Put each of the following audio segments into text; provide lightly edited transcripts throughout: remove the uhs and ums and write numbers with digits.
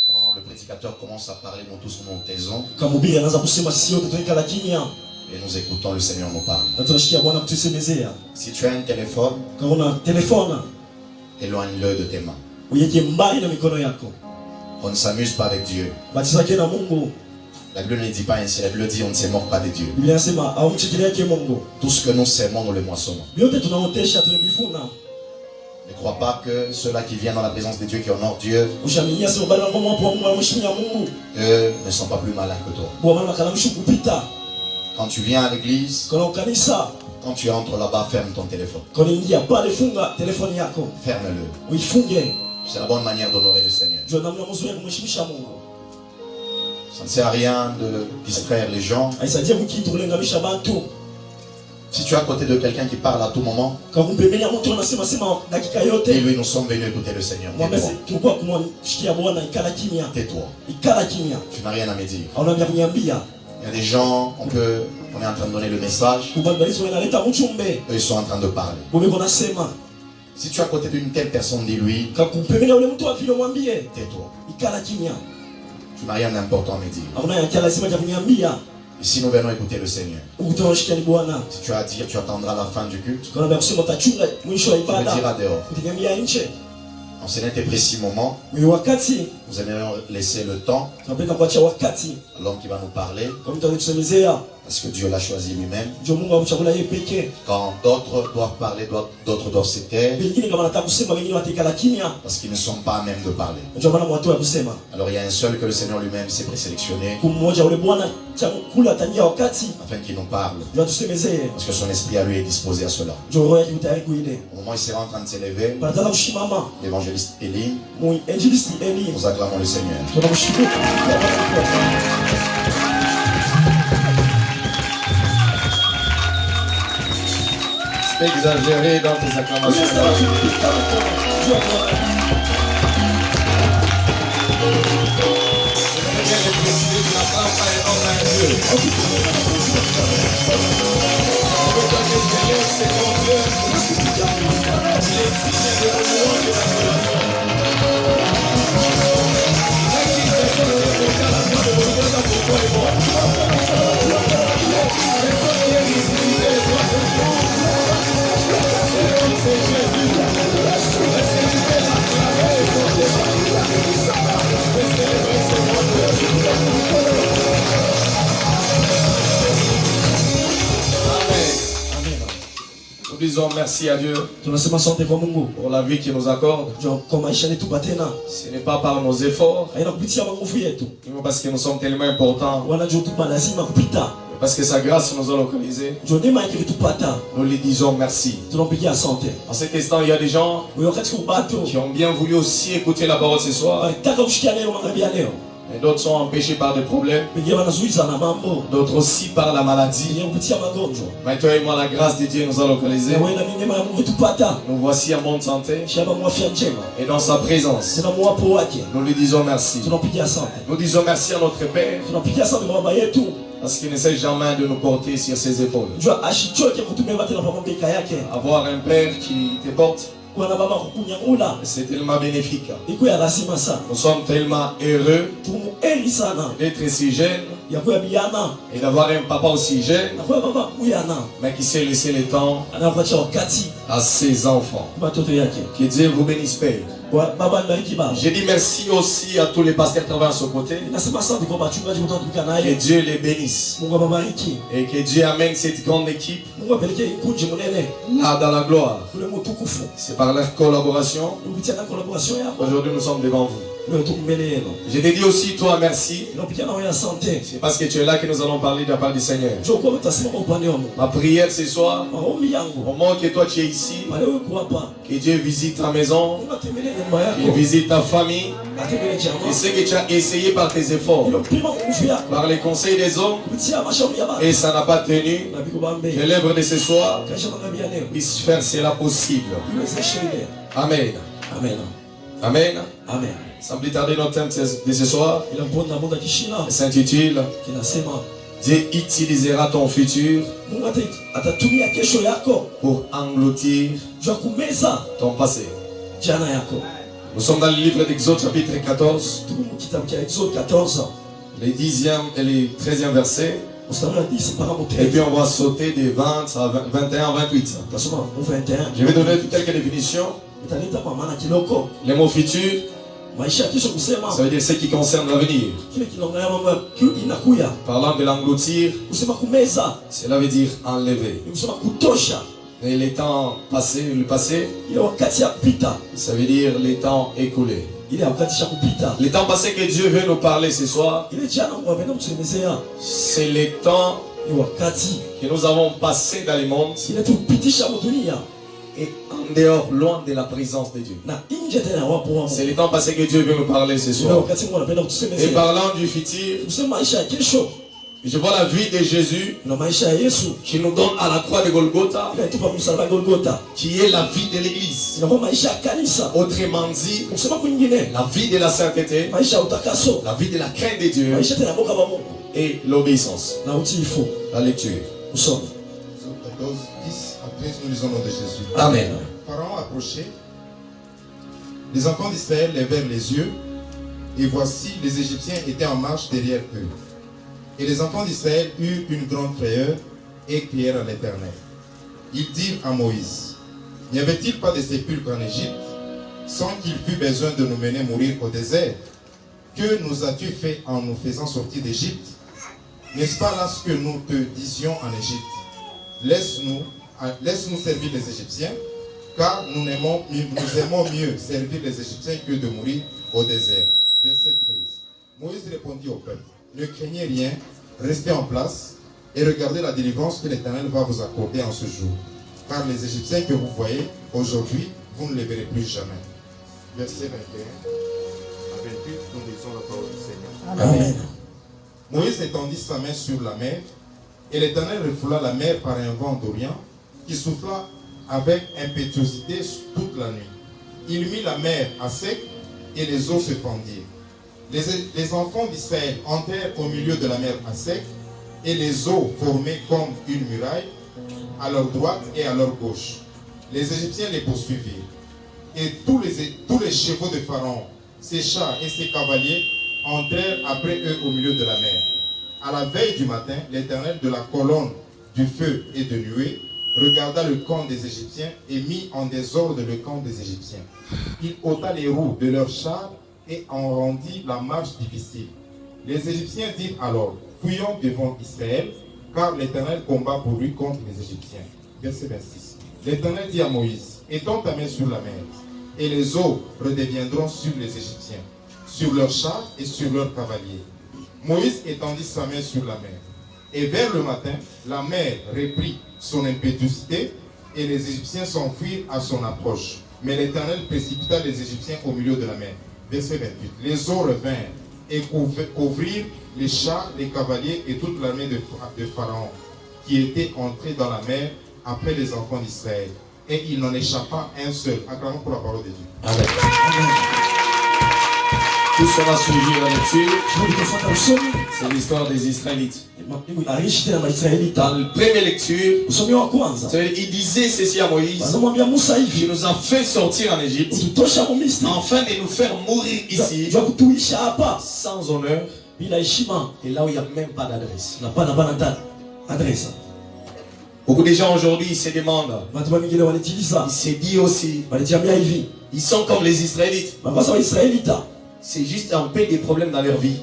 Quand le prédicateur commence à parler, nous tous nous taisons. Et nous écoutons le Seigneur nous parler. Si tu as un téléphone, éloigne-le de tes mains. On ne s'amuse pas avec Dieu. La Bible ne dit pas ainsi, la Bible dit on ne se moque pas de Dieu. Tout ce que nous sèmons, nous le moissonnons. Ne crois pas que ceux-là qui viennent dans la présence de Dieu, qui honorent Dieu, eux ne sont pas plus malins que toi. Quand tu viens à l'église, quand tu entres là-bas, ferme ton téléphone. Ferme-le. C'est la bonne manière d'honorer le Seigneur. Ça ne sert à rien de distraire les gens. Si tu es à côté de quelqu'un qui parle à tout moment, et lui, nous sommes venus écouter le Seigneur. Tais-toi. Tu n'as rien à me dire. Il y a des gens, on est en train de donner le message. Eux, ils sont en train de parler. Si tu es à côté d'une telle personne, dis-lui, tais-toi. Tu n'as rien d'important à me dire. Ici, nous venons écouter le Seigneur. Si tu as à dire, tu attendras la fin du culte. Tu me diras dehors. En ce n'est précis moment, nous aimerions laisser le temps à l'homme qui va nous parler. Parce que Dieu l'a choisi lui-même. Quand d'autres doivent parler, d'autres doivent se taire. Parce qu'ils ne sont pas à même de parler. Alors il y a un seul que le Seigneur lui-même s'est présélectionné. Afin qu'il nous parle. Parce que son esprit à lui est disposé à cela. Au moment où il sera en train de s'élever, l'évangéliste Élie, nous acclamons le Seigneur. Exagéré dans tes acclamations. Nous disons merci à Dieu pour la vie qu'il nous accorde. Ce n'est pas par nos efforts, mais parce que nous sommes tellement importants, parce que sa grâce nous a localisés. Nous lui disons merci. En cet instant, il y a des gens qui ont bien voulu aussi écouter la parole ce soir. Et d'autres sont empêchés par des problèmes. D'autres aussi par la maladie. Mais toi et moi, la grâce de Dieu nous a localisés. Nous voici en bonne santé. Et dans sa présence, nous lui disons merci. Nous disons merci à notre Père. Parce qu'il n'essaie jamais de nous porter sur ses épaules. Avoir un Père qui te porte, c'est tellement bénéfique. Nous sommes tellement heureux d'être si jeunes et d'avoir un papa aussi jeune, mais qui sait laisser le temps à ses enfants. Que Dieu vous bénisse, Père. Je dis merci aussi à tous les pasteurs qui travaillent à ce côté. Que Dieu les bénisse. Et que Dieu amène cette grande équipe là dans la gloire. C'est par leur collaboration. Aujourd'hui nous sommes devant vous. Je te dis aussi toi merci. C'est parce que tu es là que nous allons parler de la part du Seigneur. Ma prière ce soir, au moment que toi tu es ici, que Dieu visite ta maison, qu'il visite ta famille, et ce que tu as essayé par tes efforts, par les conseils des hommes, et ça n'a pas tenu, que l'œuvre de ce soir puisse faire cela possible. Amen. Amen. Amen. Amen. Sans plus tarder, notre thème de ce soir s'intitule Dieu utilisera ton futur pour engloutir ton passé. Nous sommes dans le livre d'Exode chapitre 14, tuko mu kitabu cha Exode 14 les 10e et les 13e versets. mstari wa 10 mpaka mu Et puis 13. on va sauter des 20 à 21 à 28. Tasoma mu 21. Je vais donner quelques définitions. Italeta kwa maana kiloko Les mots futurs, maisha ya kesho kusema ça veut dire ce qui concerne l'avenir. kile kinaongelea mambo ya inakuya. Parlant de l'engloutir, Kusema kumeza cela veut dire enlever. ni kusema kutosha. Et les temps passés, le passé, Ile wakati ya kupita, ça veut dire les temps écoulés. ile wakati ya kupita. Les temps passés que Dieu veut nous parler ce soir, Ile jana Mungu amependa kutusemezea c'est les temps ni wakati que nous avons passés dans le monde ile tupitisha mu dunia et en dehors, loin de la présence de Dieu. na nje tena wapo wa C'est Mungu. les temps passés que Dieu veut nous parler ce Ile soir. wakati Mungu anapenda Et kutusemezea. parlant du futur, Kusema maisha ya kesho je vois la vie de Jésus na maisha ya Yesu qui nous donne à la croix de Golgotha, ile tupa msalaba Golgotha. qui est la vie de l'Église. Inakuwa maisha ya kanisa. Autrement dit, Kusema kwingine la vie de la sainteté, maisha ya utakaso, la vie de la crainte de Dieu maisha tena boka ba Mungu et l'obéissance. na utiifu. La lecture. Usome. Exode 14, 10 à 13, nous lisons le nom de Jésus. Amen. Pharaon approchait. Les enfants d'Israël levèrent les yeux, et voici, les Égyptiens étaient en marche derrière eux. Et les enfants d'Israël eurent une grande frayeur et crièrent à l'Éternel. Ils dirent à Moïse, n'y avait-il pas de sépulcre en Égypte, sans qu'il fût besoin de nous mener mourir au désert? Que nous as-tu fait en nous faisant sortir d'Égypte? N'est-ce pas là ce que nous te disions en Égypte? Laisse-nous servir les Égyptiens, car nous aimons mieux servir les Égyptiens que de mourir au désert. Verset 13. Moïse répondit au peuple, ne craignez rien, restez en place et regardez la délivrance que l'Éternel va vous accorder en ce jour. Car les Égyptiens que vous voyez aujourd'hui, vous ne les verrez plus jamais. Verset 21 à 28, nous lisons la parole du Seigneur. Amen. Moïse étendit sa main sur la mer, et l'Éternel refoula la mer par un vent d'Orient qui souffla avec impétuosité toute la nuit. Il mit la mer à sec et les eaux se fendirent. Les enfants d'Israël entrèrent au milieu de la mer à sec, et les eaux formaient comme une muraille à leur droite et à leur gauche. Les Égyptiens les poursuivirent. Et tous les chevaux de Pharaon, ses chars et ses cavaliers entrèrent après eux au milieu de la mer. À la veille du matin, l'Éternel de la colonne du feu et de nuée regarda le camp des Égyptiens et mit en désordre le camp des Égyptiens. Il ôta les roues de leurs chars et en rendit la marche difficile. Les Égyptiens dirent alors, fuyons devant Israël, car l'Éternel combat pour lui contre les Égyptiens. Verset 26. L'Éternel dit à Moïse, étends ta main sur la mer, et les eaux redeviendront sur les Égyptiens, sur leurs chars et sur leurs cavaliers. Moïse étendit sa main sur la mer. Et vers le matin, la mer reprit son impétuosité et les Égyptiens s'enfuirent à son approche. Mais l'Éternel précipita les Égyptiens au milieu de la mer. Verset 28. Les eaux revinrent et couvrirent les chars, les cavaliers et toute l'armée de Pharaon qui était entrée dans la mer après les enfants d'Israël. Et il n'en échappa un seul. Acclamons pour la parole de Dieu. Amen. Tout ce qu'on a suivi la lecture, c'est l'histoire des Israélites. Dans la première lecture, il disait ceci à Moïse, qui nous a fait sortir en Égypte, afin de nous faire mourir ici, sans honneur, et là où il n'y a même pas d'adresse. Beaucoup de gens aujourd'hui se demandent, ils se disent aussi, ils sont comme les Israélites. C'est juste un peu des problèmes dans leur vie.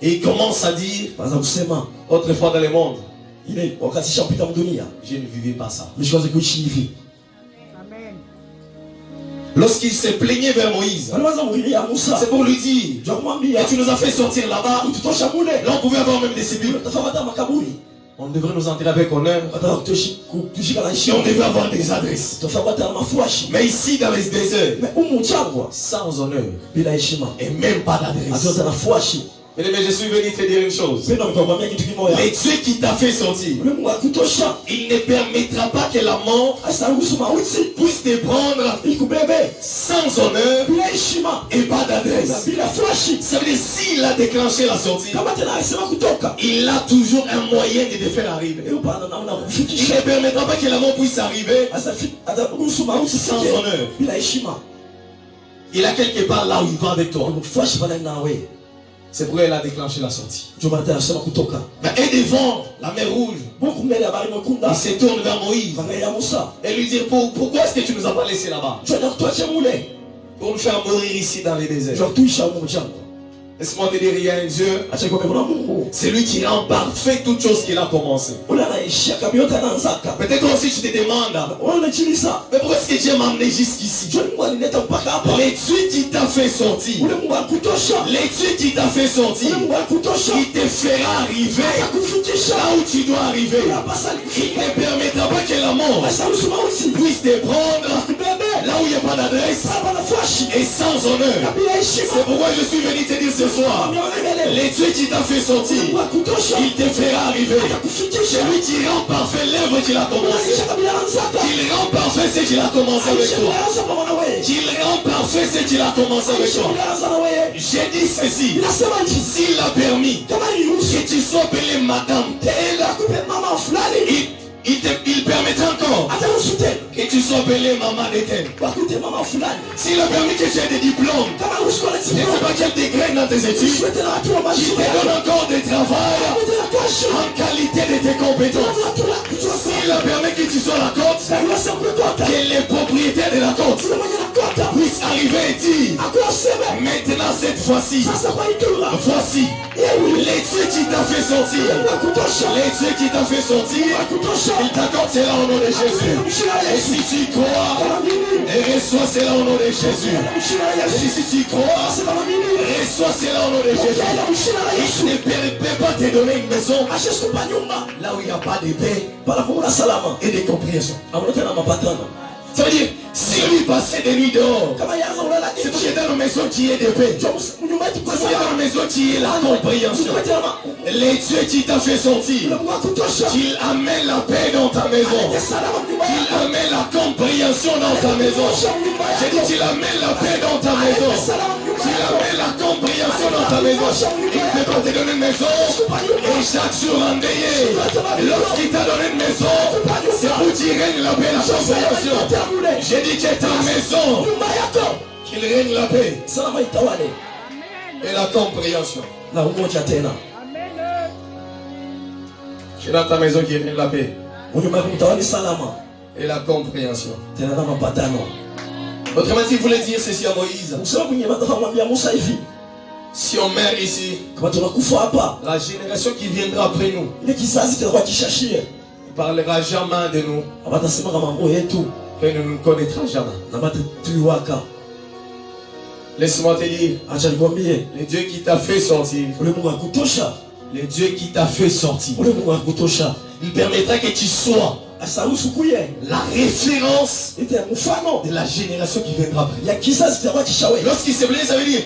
Et ils commencent à dire, autrefois dans le monde, je ne vivais pas ça. Lorsqu'il s'est plaigné vers Moïse, c'est pour lui dire, et tu nous as fait sortir là-bas, là on pouvait avoir même des sépulcres. On devrait nous entrer avec honneur. Et on devait avoir des adresses. Mais ici dans les déserts, sans honneur, et même pas d'adresse. Mais je suis venu te dire une chose. Les Dieu qui t'a fait sortir, il ne permettra pas que la mort puisse te prendre sans honneur et pas d'adresse. Ça veut dire s'il a déclenché la sortie, il a toujours un moyen de te faire arriver. Il ne permettra pas que la mort puisse arriver sans honneur. Il a quelque part là où il va avec toi. Mfuashi pale nawe. C'est pourquoi il a déclenché la sortie. Jomata anasema kutoka. Mais et devant la mer rouge, Mungu mbele ya bahari il mwekundu. se tourne vers Moïse Angalia Musa. et lui dit pourquoi est-ce que tu nous as pas laissé là-bas? Twende kutuache mule. Pour nous faire mourir ici dans les déserts. Njoo tuisha huko mchanga. Laisse-moi te dire, il y a un Dieu. Acha kwa kuna Mungu. C'est lui qui rend parfait toute chose qu'il a commencé. Ule anaishia kabisa anaanzaka. Peut-être aussi tu te demandes, Wewe unachilisa. mais pourquoi est-ce que Dieu m'a amené jusqu'ici? Njoo Mungu alineta mpaka hapa. L'étude qui t'a fait sortir, Ule Mungu akutosha. l'étude qui t'a fait sortir, Ule Mungu akutosha. il te fera arriver Atakufikisha. là où tu dois arriver. Unapasa Il ne permettra pas que la mort Asaruhusu mauti. puisse te prendre Kubebe. là où il n'y a pas d'adresse Hapa nafashi. et sans honneur. Bila heshima. C'est pourquoi je suis venu te dire ce soir, l'étude qui t'a fait sortir, Mungu akutosha. il te fera arriver. Atakufikisha. C'est lui qui rend parfait l'œuvre qu'il a commencé. Unaisha kabila anzaka. Qu'il rend parfait ce qu'il a commencé avec toi. Aisha pamoja na wewe. Qu'il rend parfait ce qu'il a commencé avec Aisha toi. kuanza na wewe. J'ai dit ceci. Inasema hivi. S'il a permis Kama niruhusu que tu sois appelé madame telle, akupe mama fulani. il permettra encore Ataruhusu tena. que tu sois appelé maman de telle. Wakute mama fulani. S'il a permis que tu aies des diplômes, Kama ruhusu kwa je ne sais pas quel degré dans tes études, Usiwete na watu wa qu'il te mashule. donne encore des travail Usiwete na kashi. en qualité de tes compétences. Watu wa kujua S'il a permis que tu sois à la côte, kwa ruhusa kukota. que les propriétaires de la côte Ule mwenye nakota. puissent arriver et dire, Akuwa sema. maintenant cette fois-ci, Sasa kwa itura. voici l'étude qui t'a fait sortir. Mungu akutosha. L'étude qui t'a fait sortir, Akutosha. il t'accorde cela au nom de Jésus. Et si tu crois, et reçois cela au nom de Jésus. Et si tu crois, reçois cela au nom de Jésus. Il ne peut pas te donner une maison là où il n'y a pas de paix et de compréhension. Ça veut dire, si lui passait des nuits dehors, c'est parce qu'il y a dans une maison qui est de paix. C'est parce qu'il y a dans une maison qui est la compréhension. Les dieux qui t'a fait sortir, qu'il amène la paix dans ta maison, qu'il amène la compréhension dans ta maison. J'ai dit qu'il amène la paix dans ta maison, qu'il amène la compréhension dans ta maison. Il ne peut pas te donner une maison et chaque jour endeuillé. Lorsqu'il t'a donné une maison, c'est pour qu'il règne la paix et la compréhension. J'ai dit que ta maison, qu'il règne la paix et la compréhension. na umoja tena. C'est dans ta maison qu'il règne la paix Unyumba yako mtawali salama et la compréhension. tena na mapatano. Autrement dit, il voulait dire ceci à Moïse. Usema kwenye mataifa mwambia Musa hivi, Si on meurt ici, kama tunakufa hapa, la génération qui viendra après nous ile kizazi kitakuwa kishashie. ne parlera jamais de nous, Abatasema kama mambo yetu que ne nous connaîtra jamais. na batatuiwaka. Laisse-moi te dire, Acha nikwambie, le Dieu qui t'a fait sortir, ule Mungu akutosha, le Dieu qui t'a fait sortir, ule Mungu akutosha. il permettra que tu sois Asaruhusu kuye la référence ite mfano de la génération qui viendra après. ya kizazi kitakuwa kishawe. Lorsqu'il se blesse, ça veut dire,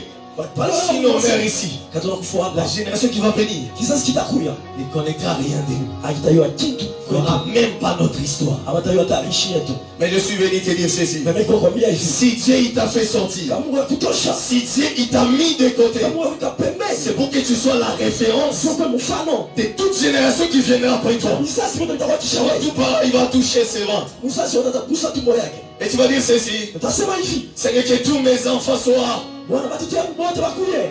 si nous meurt ici, Katuna kufa la hapa, génération qui va venir kizazi kitakuya ne connaîtra rien de nous. akitayua kitu Ne connaîtra même pas notre histoire. abatayua tarishi yetu. Mais je suis venu te dire ceci. Na mimi nakwambia hivi, Si Dieu il t'a fait sortir, kama Mungu akutosha, si Dieu il t'a mis de côté, kama Mungu akapembeni, c'est pour que tu sois la référence sio mfano. de toute génération qui viendra après toi. Kizazi wote kitakuwa kishawe. Tout par il va toucher ses ventres. Mzazi wote atagusa tumbo yake. Et tu vas dire ceci, Utasema hivi, Seigneur, que tous mes enfants soient Bwana watoto wangu wote wakuye.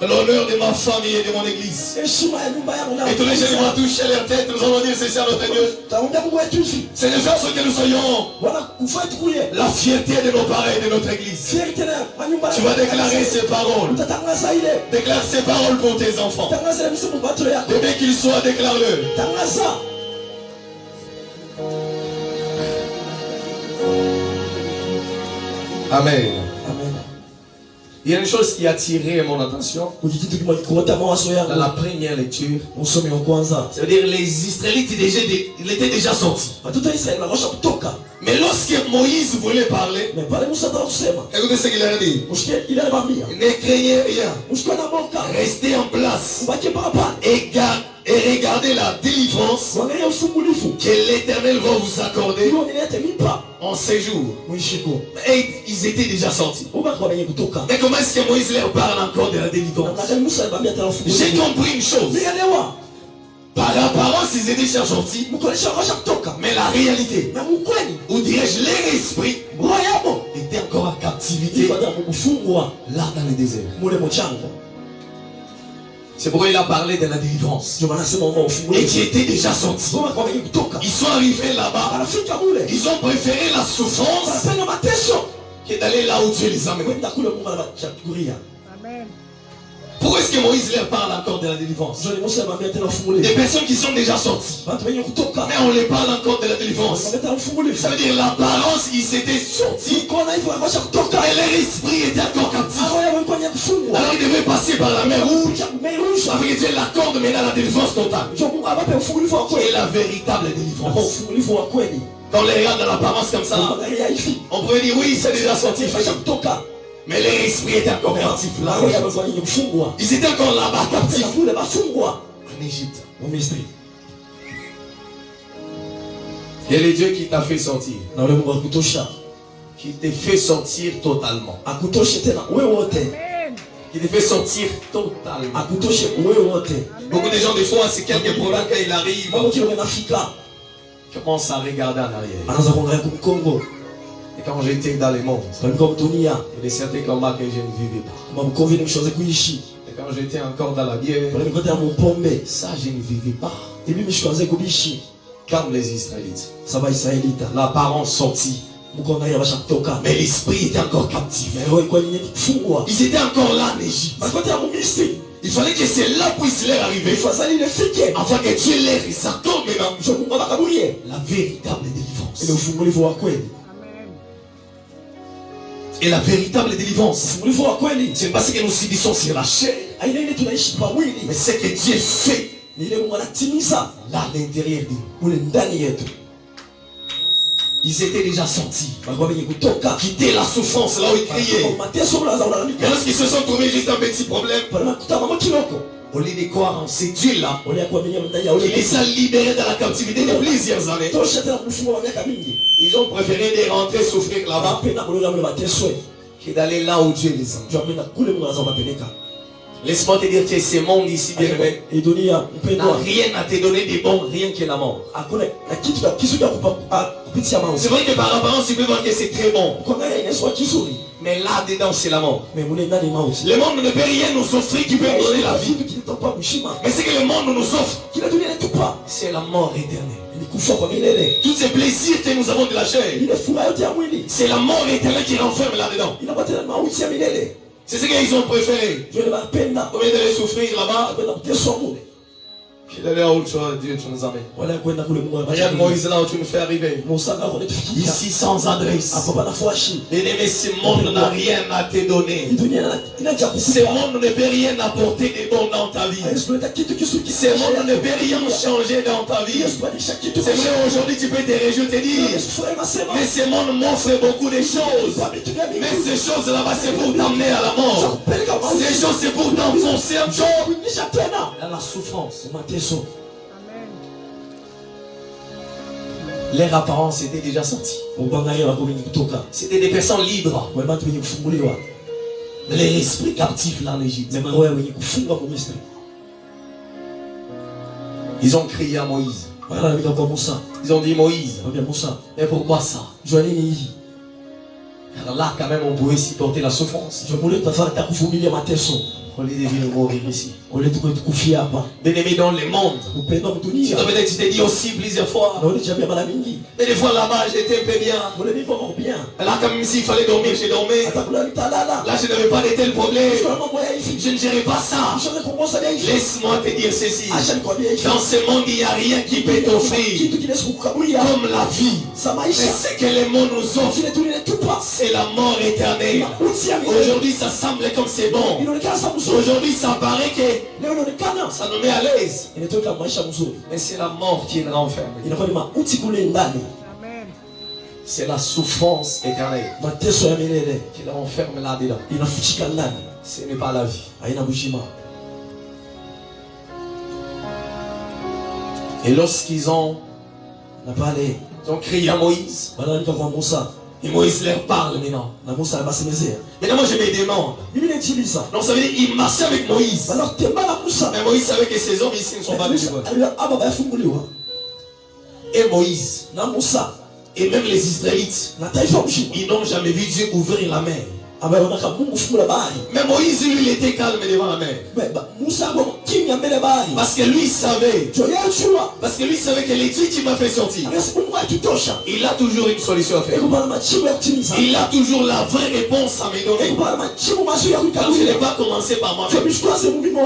l'honneur de ma famille et de mon église. Heshima ya nyumba yangu na Et tous les jeunes vont toucher leur tête, nous allons dire ceci à notre Dieu. taongea Mungu wetu hivi. Seigneur, fais en sorte que nous soyons Bwana kufa tukuye. la fierté de nos parents et de notre église. Fierté na nyumba Tu vas déclarer ces paroles. utatangaza ile. Déclare ces paroles pour tes enfants. Tangaza ile msimu watoto yako. Dès qu'ils soient, déclare-le. Tangaza. Amen. Amen. Il y a une chose qui a attiré mon attention Kujikitu kimekuota mawazo dans yangu. la première lecture. Usome wa kwanza. Ça veut dire les Israélites ils étaient déjà sortis. Watoto wa Israeli wanasha kutoka. Mais lorsque Moïse voulait parler, Mais pale Musa ataka kusema. écoutez ce qu'il a dit. Mshikie ile anamwambia. Ne craignez rien. Mshikwe na boka. Restez en place Mbaki papa. et regardez la délivrance Mwangalia usumbulifu. que l'Éternel va vous accorder Ndio nilete mipa. en ces jours. Mwishiko. Et ils étaient déjà sortis. Ubaki kwa wenye kutoka. Mais comment est-ce que Moïse leur parle encore de la délivrance? Nataka Musa alimwambia tena ufungulifu. J'ai compris une chose. Nielewa. Par apparence, ils étaient déjà sortis. Mkoresha washa kutoka. Mais la réalité, Na mkweli. ou dirais-je leur esprit, Roho yabo. était encore à captif. captivité là dans le désert. C'est pourquoi il a parlé de la délivrance. Et qui était déjà sorti. Ils sont arrivés là-bas. Ils ont préféré la souffrance que d'aller là où Dieu les amène. Pourquoi est-ce que Moïse leur parle encore de la délivrance? Des personnes qui sont déjà sorties. Mais on les parle encore de la délivrance. Ça veut dire l'apparence, ils s'étaient sortis. Mais leur esprit était encore captif. Alors ils devaient passer par la mer rouge. Afin que Dieu l'accorde maintenant la délivrance totale. Et la véritable délivrance. Quand on les regarde dans l'apparence comme ça, on pourrait dire oui, c'est déjà sorti. Mais leur esprit était encore captif là. Ils étaient encore là-bas captifs. En Égypte. Quel est Dieu qui t'a fait sortir? Qui t'a fait sortir totalement. Qui te fait sortir totalement. Beaucoup de gens, des fois, c'est quelques problèmes quand il arrive. Commence à regarder en arrière. Et quand j'étais dans le monde, il y a certains combats que je ne vivais pas. Et quand j'étais encore dans la bière, ça je ne vivais pas. Comme les Israélites. L'apparence sortie. Mais l'esprit était encore captif. Ils étaient encore là en Égypte. Il fallait que cela puisse leur arriver. Afin que Dieu les accorde maintenant la véritable délivrance. Et la véritable délivrance, c'est parce que nous subissons sur la chair, mais ce que Dieu fait là à l'intérieur de nous. Ils étaient déjà sortis, quitter la souffrance là où ils criaient. Et lorsqu'ils se sont trouvés juste un petit problème, au lieu de croire en ces dieux là, il les a libérés de la captivité de plusieurs années. Ils ont préféré de rentrer souffrir là-bas que d'aller là où Dieu les a. Laisse-moi te dire que ce monde ici n'a rien à te donner de bon, rien que la mort. C'est vrai que par apparence, tu peux voir que c'est très bon. Mais là-dedans, c'est la mort. Le monde ne peut rien nous offrir qui peut nous donner la vie. Mais ce que le monde nous offre, c'est la mort éternelle. Tous ces plaisirs que nous avons de la chair, c'est la mort éternelle qui renferme là-dedans. C'est ce qu'ils ont préféré. Au lieu d'aller souffrir là-bas, qu'il allait à autre chose, Dieu, tu nous amènes. Regarde Moïse là où tu nous fais arriver. Ici sans adresse. Bien-aimé, ce monde n'a rien à te donner. Ce monde ne peut rien apporter de bon dans ta vie. Ce monde ne peut rien changer dans ta vie. C'est vrai, aujourd'hui tu peux te réjouir, te dire, mais ce monde m'offre beaucoup de choses. Mais ces choses là-bas, c'est pour t'amener à la mort. Ces choses, c'est pour t'enfoncer un jour dans la souffrance. Leur apparence était déjà sortie. C'était des personnes libres. Mais leur esprit captif là en Égypte. Ils ont crié à Moïse. Ils ont dit Moïse, mais pourquoi ça? Alors là quand même on pouvait supporter la souffrance. Au lieu de venir mourir ici. Bien-aimé dans le monde. Tu dois peut-être tu t'es dit aussi plusieurs fois. Mais des fois là-bas j'étais un peu bien. Là comme s'il fallait dormir, j'ai dormi. Là je n'avais pas de tels problèmes. Je ne gérais pas ça. Laisse-moi te dire ceci. Dans ce monde il n'y a rien qui peut t'offrir comme la vie. Mais ce que le monde nous offre, c'est la mort éternelle. Aujourd'hui ça semble comme c'est bon. Aujourd'hui ça paraît que ça nous met à l'aise. Mais c'est la mort qui nous renferme. C'est la souffrance éternelle qui nous renferme là-dedans. Ce n'est pas la vie. Et lorsqu'ils ont crié à Moïse, et Moïse leur parle maintenant. Maintenant moi je me demande. Donc ça veut dire qu'il marchait avec Moïse. Mais Moïse savait que ces hommes ici ne sont pas délivrés. Et Moïse, et même les Israélites, ils n'ont jamais vu Dieu ouvrir la mer. ameona Mungu fungula bahari. Mais Moïse, lui, il était calme devant la mer. Musa kwa kimya mbele bahari. Parce que lui savait. Joyachua. Parce que lui savait que les Dieu qui m'a fait sortir. Il a toujours une solution à faire. Il a toujours la vraie réponse à me donner. Donc je n'ai pas commencé par moi-même.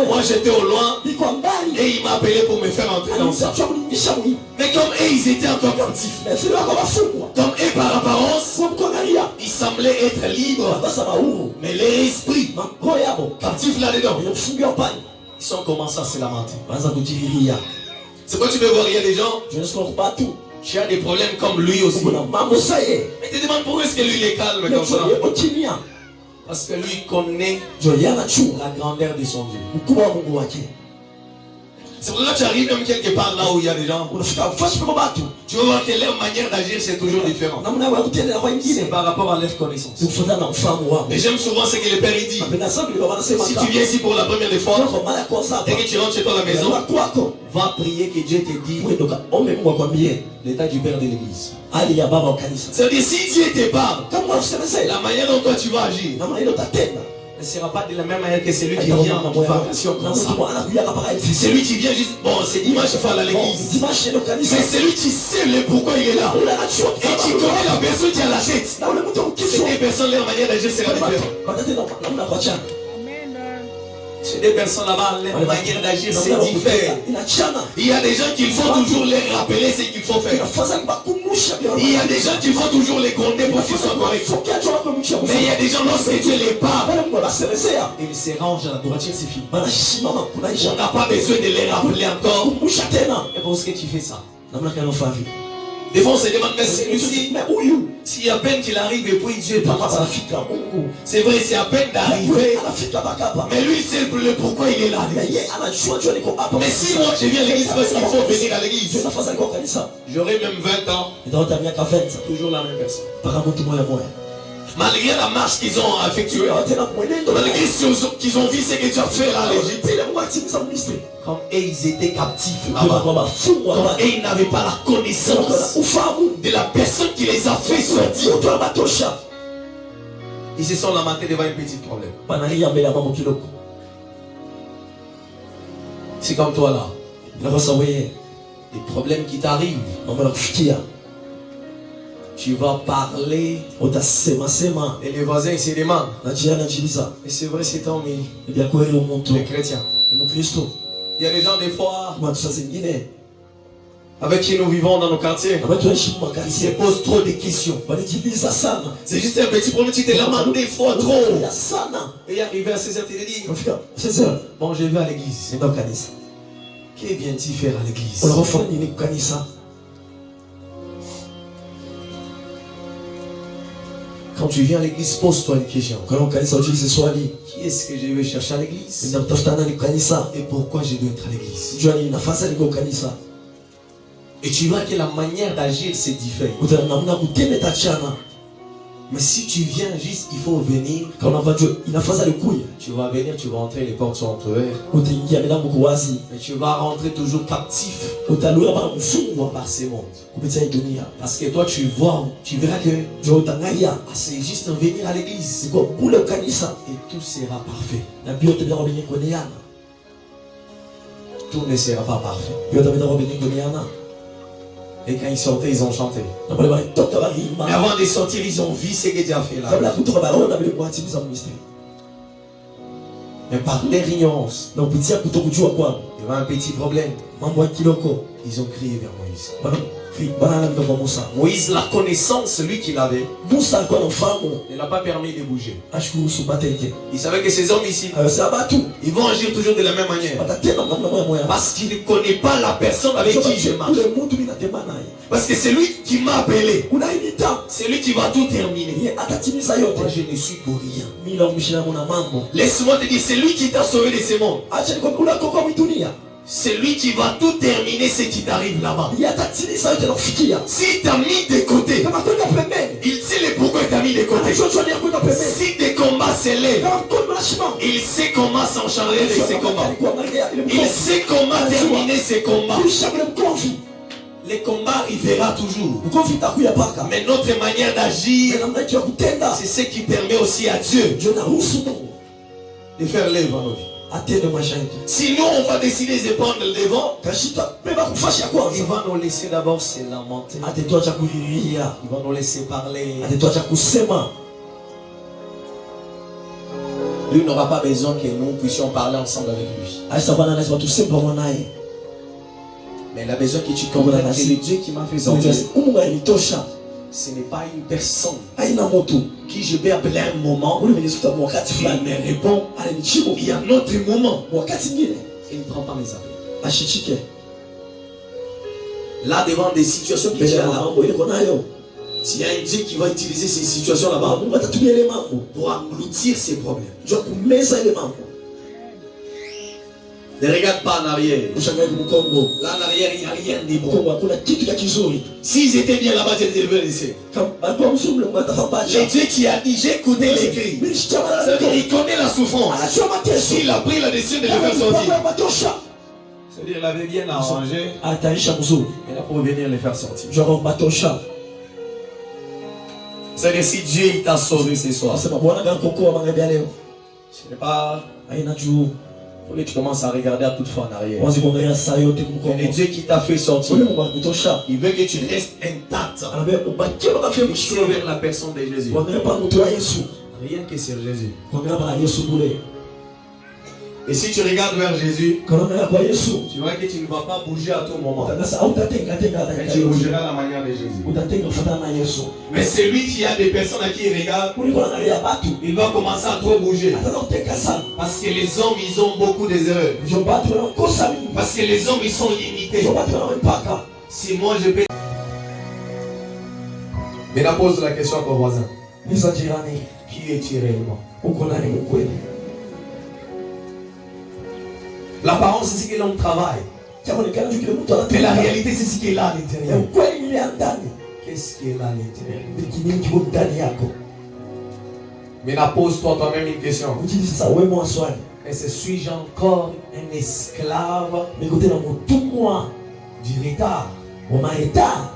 Moi j'étais au loin et il m'a appelé pour me faire entrer dans ça. Mais comme eux ils étaient encore captifs, comme eux par apparence, ils semblaient être libres. Mais les esprits captifs là-dedans, ils ont commencé à se lamenter. C'est pourquoi tu peux voir, il y a des gens qui ont des problèmes comme lui aussi. Mais tu te demandes pourquoi est-ce que lui il est calme comme ça. Parce que lui connaît la grandeur de son Dieu. C'est pour ça que tu arrives même quelque part là où il y a des gens. Tu vas voir que leur manière d'agir c'est toujours différent. C'est par rapport à leur connaissance. Et j'aime souvent ce que le Père il dit. Si tu viens ici pour la première fois, dès que tu rentres chez toi à la maison, va prier que Dieu te dise l'état du Père de l'Église. C'est-à-dire si Dieu te parle, la manière dont toi tu vas agir ne sera pas de la même manière que celui qui vient en vacation comme ça. Celui qui vient juste, bon c'est dimanche, il faut aller à l'église. Mais celui qui sait le pourquoi il est là. Et qui connaît la personne qui a la tête. C'est des personnes, leur manière d'agir sera différente. C'est des personnes là-bas, leur manière d'agir c'est différent. Il y a des gens qu'il faut toujours les rappeler ce qu'il faut faire. Il y a des gens qu'il faut toujours les gronder pour qu'ils soient corrects. Mais il y a des gens lorsque Dieu les parle, ils se rangent à la droiture, c'est fini. On n'a pas besoin de les rappeler encore. Et pour ce que tu fais ça. Des fois on se demande, mais celui-ci, s'il y a peine qu'il arrive et puis Dieu parle. C'est vrai, c'est à peine d'arriver. Mais lui, c'est le pourquoi il est là. Mais si moi je viens à l'église parce qu'il faut venir à l'église, j'aurai même 20 ans. Toujours la même personne. Malgré la marche qu'ils ont effectuée, malgré qu'ils ont vu ce que tu as fait là à l'Égypte, comme eux ils étaient captifs là-bas, comme eux ils n'avaient pas la connaissance de la personne qui les a fait sortir, ils se sont lamentés devant un petit problème. C'est comme toi là, les problèmes qui t'arrivent, tu vas parler et les voisins ils se demandent. Et c'est vrai c'est tant mais les chrétiens. Il y a des gens des fois avec qui nous vivons dans nos quartiers, ils se posent trop de questions. C'est juste un petit problème, tu te lamentes des fois trop. Et arrivé à 16h, tu te dis bon je vais à l'église. Que viens-tu faire à l'église? Quand tu viens à l'église, pose-toi une question. Qui est-ce que je vais chercher à l'église? Et pourquoi je dois être à l'église? Et tu vois que la manière d'agir c'est différent. Mais si tu viens juste, il faut venir. Tu vas venir, tu vas entrer, les portes sont ouvertes. Mais tu vas rentrer toujours captif par ces mondes. Parce que toi tu vois, tu verras que c'est juste venir à l'église. Et tout sera parfait. Tout ne sera pas parfait. Et quand ils sortaient, ils ont chanté. Mais avant de sortir, ils ont vu ce que Dieu a fait là. Mais par leur ignorance, devant un petit problème, ils ont crié vers Moïse. Moïse, la connaissance, lui qu'il avait, ne l'a pas permis de bouger. Il savait que ces hommes ici, ils vont agir toujours de la même manière. Parce qu'il ne connaît pas la personne avec qui je marche. Parce que c'est lui qui m'a appelé. C'est lui qui va tout terminer. Moi je ne suis pour rien. Laisse-moi te dire, c'est lui qui t'a sauvé de ce monde. C'est lui qui va tout terminer ce qui t'arrive là-bas. Si t'as mis de côté, il sait le pourquoi il t'a mis de côté. Si des combats s'élèvent, il sait comment s'en charger de ces combats. Il sait comment terminer ces combats. Les combats arriveront toujours. ugomvi itakuya paka Mais notre manière d'agir, na namna yetu ya kutenda c'est ce qui permet aussi à Dieu ndio naruhusu Mungu de faire l'œuvre dans nos vies. atende maisha yetu. Si nous, on va décider de prendre le devant, Kashita beba kufashi ya il kwanza va nous laisser d'abord se lamenter. atetoacha kulilia, Il va nous laisser parler. atetoacha kusema. Lui n'aura pas besoin que nous puissions parler ensemble avec lui. Aisabana lazima tuseme pamoja naye. Mais il a besoin que tu comprennes que le Dieu qui m'a fait sortir, Mungu alinitosha, ce n'est pas une personne haina mtu qui je vais appeler un moment. ule mwenye kuta wakati Il fulani me répond. alinijibu, Il y a un autre moment. wakati mwingine Il ne prend pas mes appels. ashichike Là, devant des situations qui mbele ya sont là, mambo yuko nayo. s'il y a un Dieu qui va utiliser ces situations là-bas Mungu atatumia ile mambo pour engloutir ses problèmes. jua kumeza ile mambo. Ne regarde pas en arrière. Ushangalie Mkongo, Là en arrière, il n'y a rien de bon. Mkongo hakuna kitu cha kizuri. S'ils étaient bien là-bas, je les devais laisser. Kama alikuwa mzuri Mungu atafabaja. Le Dieu qui a dit, j'ai écouté les cris. Mimi sichama Ça veut dire, na il connaît la souffrance. anajua mateso. S'il a pris la décision de le faire sortir, Mungu amatosha. c'est-à-dire il avait bien arrangé. Ataisha mzuri. Et là, pour venir les faire sortir. Jua matosha. C'est-à-dire, si Dieu il t'a sauvé ce soir, Sema Bwana ngakokoa magharibi ya leo. ce n'est pas Haina juu. pour que tu commences à regarder à toute fois en arrière. Wazi kuangalia saa yote Mais Mkongo. le Dieu qui t'a fait sortir, Ule Mungu alikutosha. il veut que tu restes intact. Anambia ubakie mpaka Tu mwisho. vers la personne de Jésus. Kuangalia pa mtu wa Yesu. Rien que sur Jésus. Kuangalia pa Yesu bure. Et si tu regardes vers Jésus, Kuangalia kwa Yesu. tu vois que tu ne vas pas bouger à tout moment. Utakasa au utatenga tenga Mais tenga. tu bougeras à la manière de Jésus. Utatenga kufuatana na Yesu. Mais celui qui a des personnes à qui il regarde, Kuliko angalia watu. il va commencer à trop bouger. Ataanza kutenga sana. Parce que les hommes, ils ont beaucoup des erreurs. Ndio watu wanakosa mingi. Parce que les hommes, ils sont limités. Ndio watu wanapaka. Si moi, je peux... Maintenant, pose la question à ton voisin. Nisa jirani. Qui es-tu réellement? Uko nani mkweli? L'apparence, c'est ce que l'homme travaille. Chaonekana tu kile mtu Mais la anatenda. réalité, c'est ce qui est là à Ya l'intérieur. ukweli ni ya ndani. Qu'est-ce qui est là à l'intérieur? Ni kinini kiko ndani yako? Maintenant, pose-toi toi-même une question. Ujiulize sasa wewe mwaswali. Est-ce que suis-je encore un esclave Niko tena mtumwa du retard? wa maeta.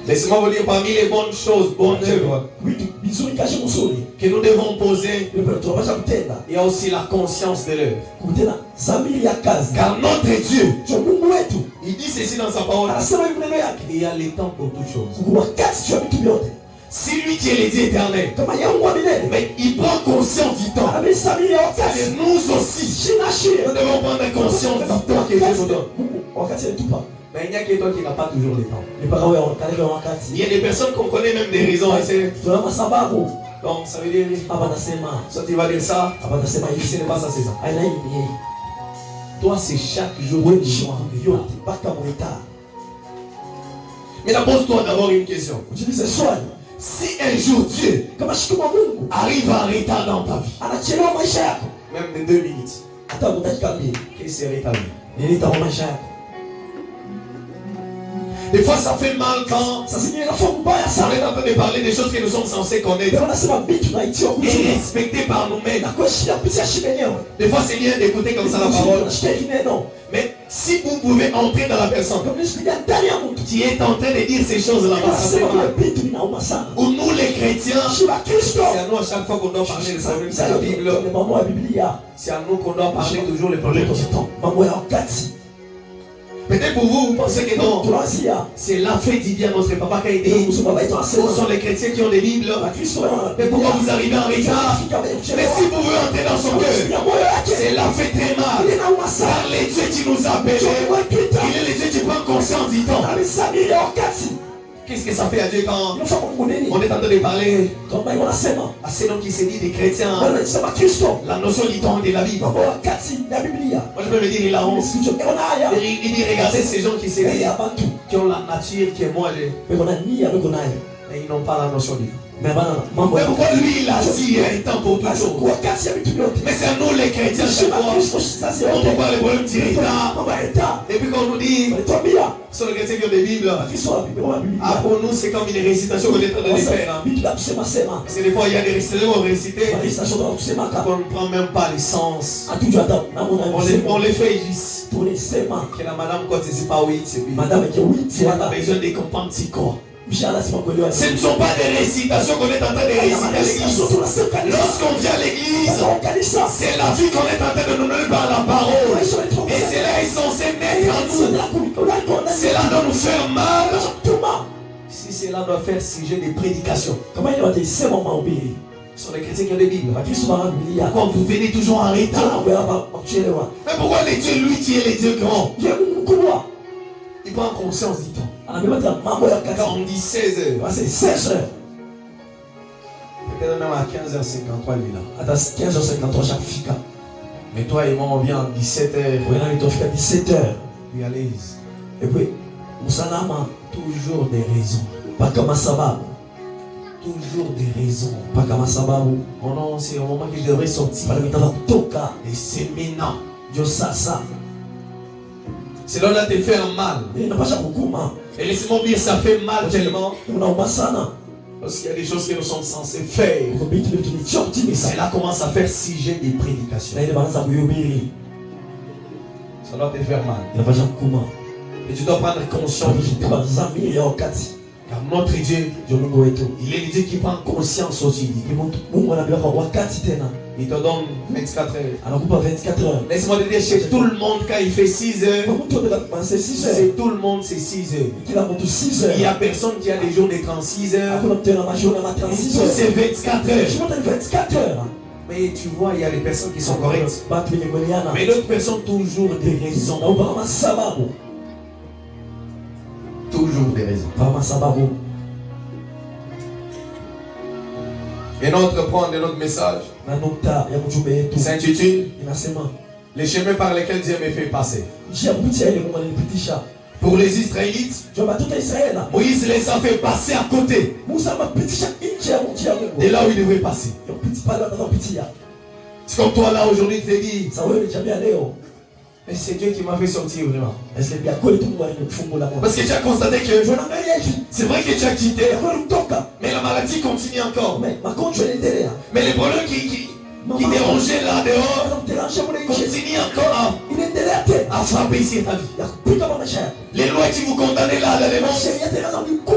Laissez-moi vous dire parmi les bonnes choses, bonnes œuvres Vitu vizuri kashi mzuri. que nous devons poser, Ndio tunapaswa kutenda. il y a aussi la conscience de l'œuvre. Kutenda zamiri ya kazi. Car notre Dieu, Cho Mungu wetu il dit ceci dans sa parole, anasema hivi neno yake. il y a le temps pour toutes choses. Kuna wakati cha vitu vyote. Si lui qui est le Dieu éternel, Kama yangu wa milele. mais il prend conscience du temps, Anamsamiri ya wakati. et nous aussi, Shina shie. nous devons prendre conscience du temps que Dieu nous donne. Mungu wakati alitupa. Mais il n'y a que toi qui n'as pas toujours le temps. Ni paka wewe unakaleka Il wakati. y a des personnes qu'on connaît même des raisons. Et c'est... Tuna sababu. Donc ça veut dire, Hapa nasema, soit tu vas dire ça, hapa nasema ce hivi. n'est pas ça, c'est ça. Aina hii ni yeye. Toi, c'est chaque jour Wewe que tu shwa yote mpaka mwita. Mais pose-toi d'abord une question. Ujiulize swali. Si un jour Dieu Kama shikuma Mungu arrive en retard dans ta vie, anachelewa maisha yako. même de 2 minutes, Hata dakika mbili. quelle serait ta vie? Nilita maisha yako. Des fois, ça fait mal quand Sasa zingine inafaa mbaya on sana. est en train de parler des choses que nous sommes censés connaître Ndio nasema vitu tunaitiwa et kujua. respecter par nous-mêmes. Na kwa shida kupitia shida yenyewe. Des fois, c'est bien d'écouter comme ça la parole. Tunashika hivi neno. Mais si vous pouvez entrer dans la personne Kama nisikia ndani ya mtu. qui est en train de dire ces choses là-bas, ça fait Anasema mal. vile vitu vinauma sana. Ou nous, les chrétiens, Shiba Kristo. c'est à nous à chaque fois qu'on doit parler des problèmes de la Bible. Ni mambo ya Biblia. C'est à nous qu'on doit parler toujours les problèmes du temps. Mambo ya wakati. Peut-être pour vous, vous pensez que non. Tunawazia. C'est la fête dit bien notre papa qui a été. Ndio baba yetu Ce anasema. sont les chrétiens qui ont des Bibles. Na Kristo ana. Mais pourquoi vous arrivez en retard? Mais si vous voulez entrer dans son cœur, c'est la fait très mal. Inauma Car sana. les dieux qui nous appellent, il est les dieux qui prennent conscience du temps. Alisabiri wakati. Qu'est-ce que ça fait à Dieu quand Inafaa Mungu nini? on est en train de parler Kama wanasema. à ces noms qui se dit des chrétiens? Wanasema Kristo. La notion du temps et de la Bible. Mambo ya wakati ya Biblia. Moi je peux me dire, il a honte. Sikiona haya. Il dit, regardez ces gens qui se disent, Ya bantu. qui ont la nature qui est moi, Beko na nia beko nayo. mais ils n'ont pas la notion du temps. Mais Mais pourquoi lui il a dit il y a un temps pour tout chose? Mais c'est à nous les chrétiens chaque fois. On peut pas les problèmes d'État. Et puis quand on nous dit sur les chrétiens qui ont des Bibles, pour nous c'est comme une récitation qu'on est en train de faire. C'est des fois il y a des récitations qu'on récite, on ne prend même pas les sens. On les fait juste. Que la madame quand c'est pas oui, c'est bien. On a besoin de comprendre c'est quoi. Ce ne sont pas des récitations qu'on est en train de réciter à l'église. Lorsqu'on vient à l'église, c'est la vie qu'on est en train de nous donner par la parole. Et c'est là ils sont censés naître en nous. Cela doit nous faire mal. Si cela doit faire sujet de prédication. Ce sont les chrétiens qui ont des Bibles. Pourquoi vous venez toujours en retard? Mais pourquoi les dieux, lui qui est les dieux grands, il prend conscience, dit-on. Quand on dit 16 heures, c'est 16 heures. Peut-être même à 15h53 lui là. À 15h53 chaque fika. Mais toi et moi on vient à 17h. On a 17h. Puis allez. Et puis, Moussanama, toujours des raisons. Pas comme un sabab. Toujours des raisons. Pas comme un sabab. Oh non, c'est au moment que je devrais sortir. Et c'est maintenant. Dieu ça. C'est là où te faire mal. Et laissez-moi dire, ça fait mal tellement. Parce qu'il y a des choses que nous sommes censés faire. Et cela commence à faire sujet des prédications. Ça doit te faire mal. Et tu dois prendre conscience. Car notre Dieu, il est le Dieu qui prend conscience aussi. Il te donne 24 heures. Laisse-moi te dire, chez tout le monde, quand il fait 6 heures, c'est tout le monde, c'est 6 heures. Il n'y a personne qui a des jours de 36 heures. C'est 24 heures. Mais tu vois, il y a des personnes qui sont correctes. Mais d'autres personnes, toujours des raisons. Toujours des raisons. Et notre point de notre message s'intitule les chemins par lesquels Dieu me fait passer. Pour les Israélites, Moïse les a fait passer à côté de là où ils devaient passer. C'est comme toi là aujourd'hui, tu te dis, mais c'est Dieu qui m'a fait sortir vraiment. Parce que tu as constaté que c'est vrai que tu as quitté, mais la maladie continue encore. Mais les problèmes qui dérangeaient là dehors continuent encore à frapper ici ta vie. Les lois qui vous condamnaient là dans les mondes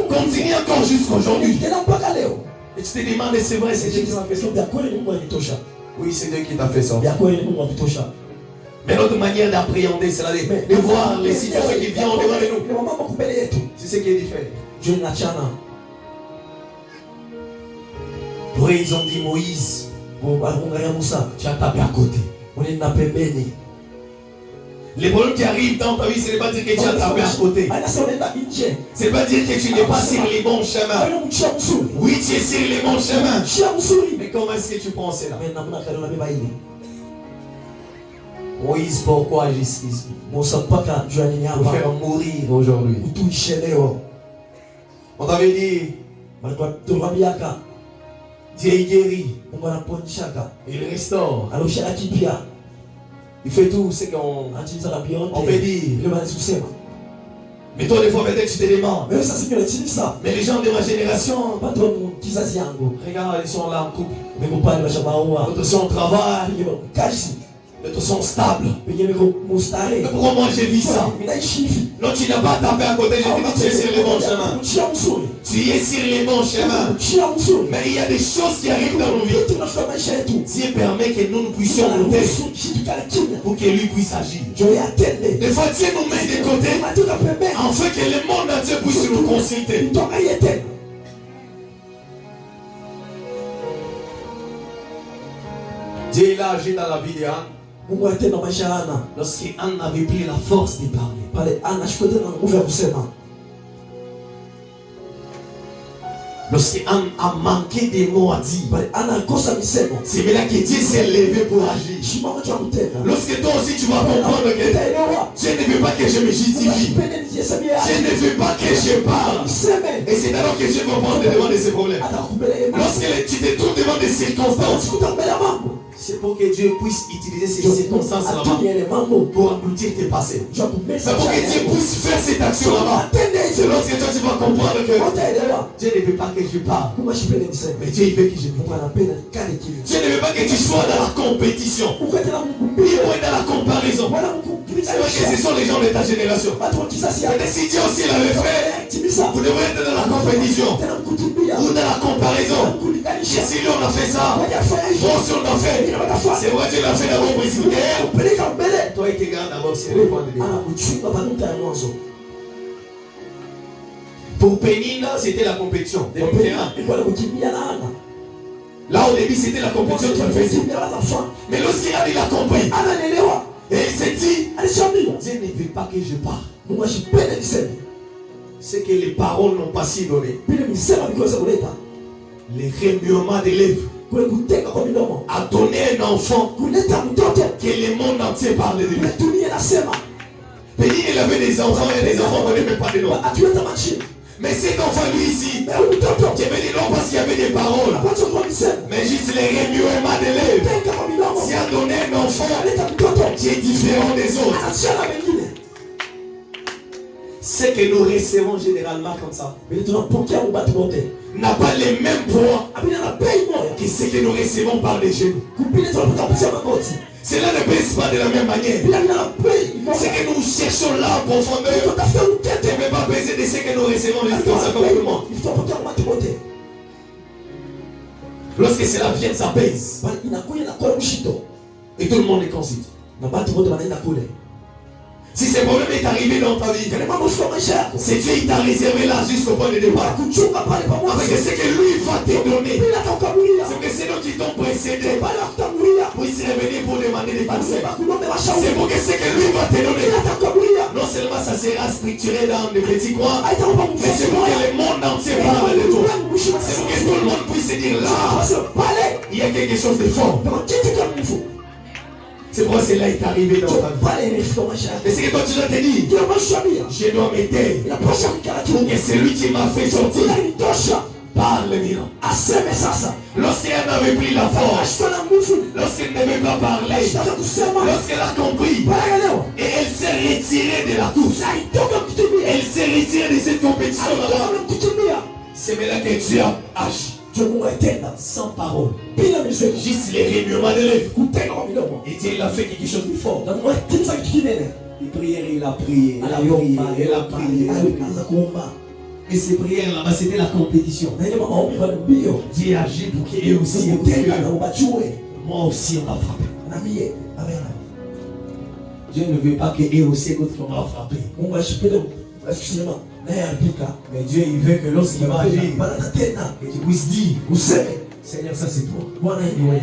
continuent encore jusqu'aujourd'hui. Et tu te demandes, c'est vrai, c'est Dieu qui m'a fait sortir. Oui, c'est Dieu qui t'a fait sortir. Mais notre manière d'appréhender, c'est de voir les situations qui viennent devant de nous. C'est ce qui est différent. Pour eux, ils ont dit Moïse, tu as tapé à côté. Les problèmes qui arrivent dans ta vie, ce n'est pas dire que tu as tapé à côté. Ce n'est pas dire que tu n'es pas sur les bons chemins. Oui, tu es sur les bons chemins. Mais comment est-ce que tu penses là? Moïse, pourquoi agis ici? Pour faire mourir aujourd'hui. On t'avait dit, Dieu guérit. Il restaure. Il fait tout ce qu'on peut dire. Mais toi, des fois, peut-être tu te demandes. Mais les gens de ma génération, regarde, ils sont là en couple. D'autres sont au travail. D'autres sont stables. Mais pourquoi moi j'ai vu ça? Non, tu n'as pas tapé à côté, j'ai dit tu es sur les bons chemins. Tu es sur les bons chemins. Mais il y a des choses qui arrivent dans nos vies. Dieu permet que nous puissions monter pour que lui puisse agir. Des fois Dieu nous met de côté afin que le monde entier puisse nous consulter. Dieu il a agi dans la vie d'Anne. Lorsqu'Anne n'avait plus la force de parler. Lorsqu'on a manqué des mots à dire, anakosa misemo c'est là que Dieu s'est levé pour agir. shimama cha kutenda Lorsque toi aussi tu vas comprendre que utaelewa Dieu ne veut pas que je me justifie, unashipende nijihesabie Dieu ne veut pas que je parle. niseme Et c'est alors que Dieu va prendre devant de ces problèmes. atakupeleka Lorsque tu te trouves devant des circonstances, sikuta mbele ya mambo c'est pour que Dieu puisse utiliser ces circonstances là-bas atumie ile mambo pour engloutir tes passés. jua kumeza C'est pour que Dieu puisse faire cette action là-bas. atende C'est lorsque toi tu vas comprendre que utaelewa Dieu ne veut pas que je parle, kumashipende niseme mais Dieu il veut que je Mungu parle. anapenda nikale kimya Dieu ne veut pas que tu sois dans la compétition, ukatela ni mkumbie moins dans la comparaison. wala C'est vrai que ce sont les gens de ta génération. watu wa kizazi Mais si Dieu aussi l'avait fait, timisa vous devrez être dans la compétition tena mkukimbia ou dans la comparaison. Et kulinganisha si lui on a fait ça, wajafanya moi hivyo aussi on a fait. C'est vrai Dieu l'a fait d'abord précipité. kupeleka mbele Toi et tes gars d'abord c'est le point de départ. anakuchunga panuka ya mwanzo Pour Pénina, c'était la compétition. Des terrains. ilikuwa ni kukimbia na ana Là au début c'était la compétition qu'il faisait. kukimbia wala fa Mais lorsqu'il a dit, il a compris. anaelewa Et il s'est dit, alishaambiwa Dieu ne veut pas que je parle. Mungu ashipende niseme C'est que les paroles n'ont pas si donné. vile misema vikiweza kuleta Les remuements des lèvres kule kutenga kwa midomo a donné un enfant kuleta mtoto que le monde entier parle de lui. kule dunia nasema Pénine, il avait des enfants et les enfants ne connaissaient même pas de nom. akiweta machini Mais cet enfant, lui ici, na huyu mtoto qui avait des noms parce qu'il y avait des paroles, watu kwa misema mais juste les remuements des lèvres, tenga kwa midomo qui a donné un enfant aleta mtoto qui est différent des autres. anachana wengine Ce que nous recevons généralement comme ça vile tunampokea ubati wote n'a pas les mêmes poids abina na bei moja que ce que nous recevons par les genoux. kupile tunapata kupitia magoti Cela ne pèse pas de la même manière. bila vina na bei Ce que nous cherchons là en profondeur tunatafuta ne ukete peut pas peser de ce que nous recevons juste comme ça comme tout le monde. tunapokea ubati wote Lorsque cela vient, ça pèse. bali inakuja na kwa mshito Et tout le monde est conscient. na bati wote wanaenda kule Si ce problème est arrivé dans ta vie, kale mambo sio maisha yako c'est Dieu qui t'a réservé là jusqu'au point de départ. kuchunga pale pamoja Avec ce que lui va te donner. bila kukamulia C'est que c'est nous qui t'ont précédé bali kukamulia puissent revenir pour demander des conseils. kulombe C'est washauri pour que ce que lui va te donner, bila kukamulia non seulement ça sera structuré dans des petits coins, haitakupa mais c'est pour que le monde entier parle de toi. C'est pour que tout le monde puisse se dire là, pale il y a quelque chose de fort. ndio kitu kama mfu C'est pourquoi cela est arrivé dans ta vie. pale imefika maisha yako Mais c'est que toi tu dois te dire, kila mashabia je dois me taire inapasha kukala pour que celui qui m'a fait sortir inatosha parle maintenant. aseme sasa Lorsqu'elle n'avait plus la force, ashika na nguvu lorsqu'elle n'avait pas parlé, ashika kusema lorsqu'elle a compris pale et elle s'est retirée de la course, aitoka kukimbia elle s'est retirée de cette compétition là-bas. aitoka kukimbia C'est maintenant que Dieu a agi ndio Mungu aitenda sans parole, bila misemo juste les remuements de lèvres. kutenga kwa midomo Et Dieu il a fait quelque chose de fort. na Mungu aitenda kitu kinene Les prières, il a prié, il a prié, il a prié. alianza kuomba Et ces prières là-bas, c'était la compétition. na ile maombi bado mbio Dieu agit pour qu'eux aussi aient kutenga na compris. ubachue Moi aussi, on m'a frappé. na mie ameona Dieu ne veut pas qu'eux aussi écoutent qu'on m'a frappé. Mungu ashipende asema naye alipika Mais Dieu, il veut que lorsqu'il va agir, bana tena que tu puisses dire, useme Seigneur, ça c'est toi. Bwana ni wewe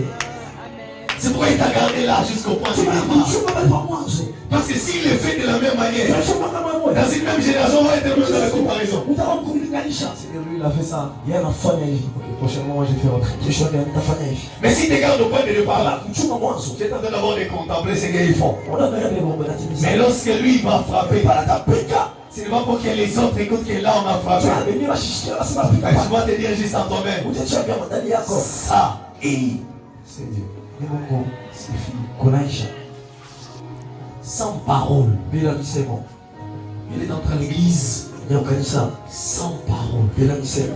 C'est pourquoi il t'a gardé là jusqu'au point de départ. kuchunga bali pa mwanzo Parce que s'il le fait de la même manière, tunasema kama wewe dans une même génération, on va être même dans la comparaison. utaona kumlinganisha Seigneur, lui, il a fait ça. yeye anafanya hivi Ok, prochainement, moi, je vais faire autre chose. kesho yake nitafanya hivi Mais si tu gardes au point de départ là, kuchunga mwanzo tu es en train d'abord de contempler ce qu'ils font. unaangalia vile mambo yanatimiza Mais lorsque lui il va frapper, bana tapika ce n'est pas pour que les autres écoutent que là on a frappé. tunaamini washishikira lazima apika Mais je dois te dire juste en toi-même, utachambia ndani yako ça, c'est Dieu. ni Mungu sifi kunaisha Sans parole. bila misemo Il est entré à l'église ya kanisa sans parole. bila misemo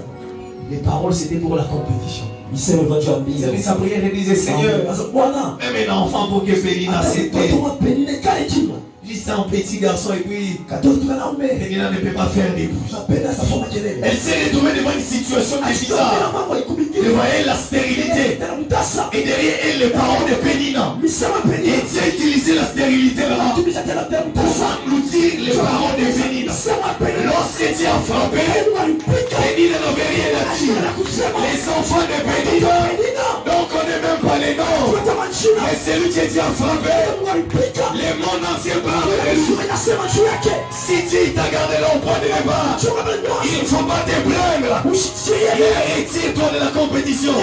Les paroles c'était pour la compétition. misemo Il tunachoambia avait sa prière et disait Seigneur, sasa Bwana même un enfant pour que Pénina c'était mtoto wa Penina kale chini juste un petit garçon et puis katoto kanaume Pénina ne peut pas faire des bouches. napenda sasa foma kelele Elle s'est retrouvée devant une situation difficile. mambo ikubikia Devant elle la stérilité. tena mtasa Et derrière elle les paroles de Pénina. misema Et Penina Dieu a utilisé la stérilité là tumisha tena tena pour mtasa engloutir les paroles de Pénina. misema Penina Lorsque Dieu a frappé, alipika Pénina n'avait rien à dire. na kusema Les enfants de Pénina, Penina donc on n'est même pas les noms. tuta manchina Mais celui que Dieu a frappé, alipika le monde entier parle de lui. inasema juu yake Si Dieu t'a gardé là au point de départ, chunga bali il ne faut pas te plaindre. usitie Mais retire-toi de la compétition. Ne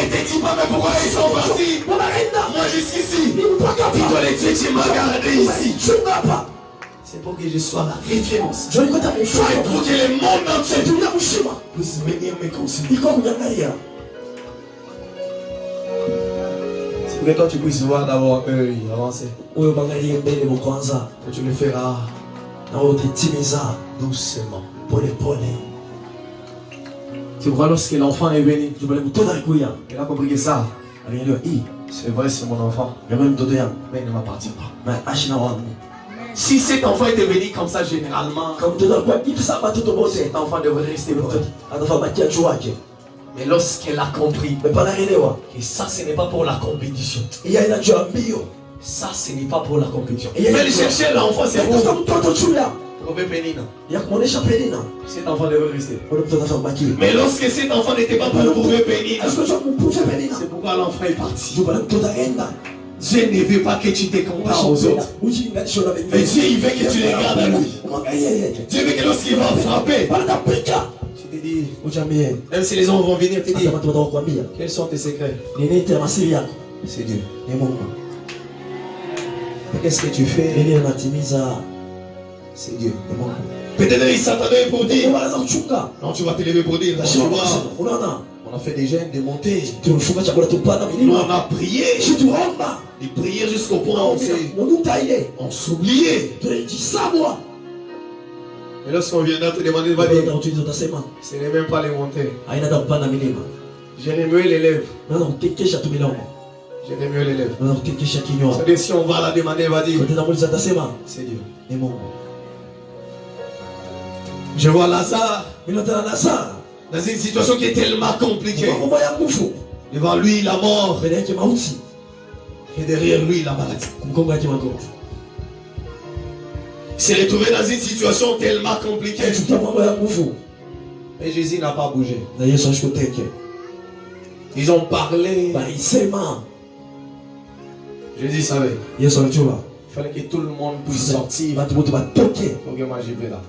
te dis pas mais pourquoi ils sont partis. Moi jusqu'ici. Tu dois les tuer, tu m'as gardé ici. C'est pour que je sois la référence. C'est pour que le monde entier puisse venir me considérer. C'est pour que toi tu puisses voir d'abord eux avancer. Que tu le feras doucement. Tu vois, lorsque l'enfant est venu, il a compris que ça, c'est vrai, c'est mon enfant, mais il ne m'appartient pas. Si cet enfant était venu comme ça généralement, cet enfant devrait rester proche. Mais lorsqu'elle a compris que ça ce n'est pas pour la compétition, ça ce n'est pas pour la compétition. Mais il cherchait l'enfant, c'est pour trouver Pénina. Cet enfant devait rester. Mais lorsque cet enfant n'était pas pour trouver Pénina, c'est pourquoi l'enfant est parti. Dieu ne veut pas que tu te compares aux autres. Mais Dieu il veut que tu les gardes à lui. Dieu veut que lorsqu'il va frapper, tu te dis, même si les hommes vont venir te dire, quels sont tes secrets? C'est Dieu. Qu'est-ce que tu fais? C'est Dieu. Peut-être il s'attendait pour dire, non, tu vas te lever pour dire, on a fait des jeûnes, des montées. Nous on a prié. Et prié jusqu'au point où on s'oubliait. Et lorsqu'on viendra te demander, va dire, ce n'est même pas les montées. Jérémie l'élève. Jérémie l'élève. C'est-à-dire si on va la demander, va dire, c'est Dieu. Je vois Lazare dans une situation qui est tellement compliquée. Devant lui la mort et derrière lui la maladie. Il s'est retrouvé dans une situation tellement compliquée. Et Jésus n'a pas bougé. Ils ont parlé. Jésus savait. Il fallait que tout le monde puisse sortir. Pour que moi j'y vais là.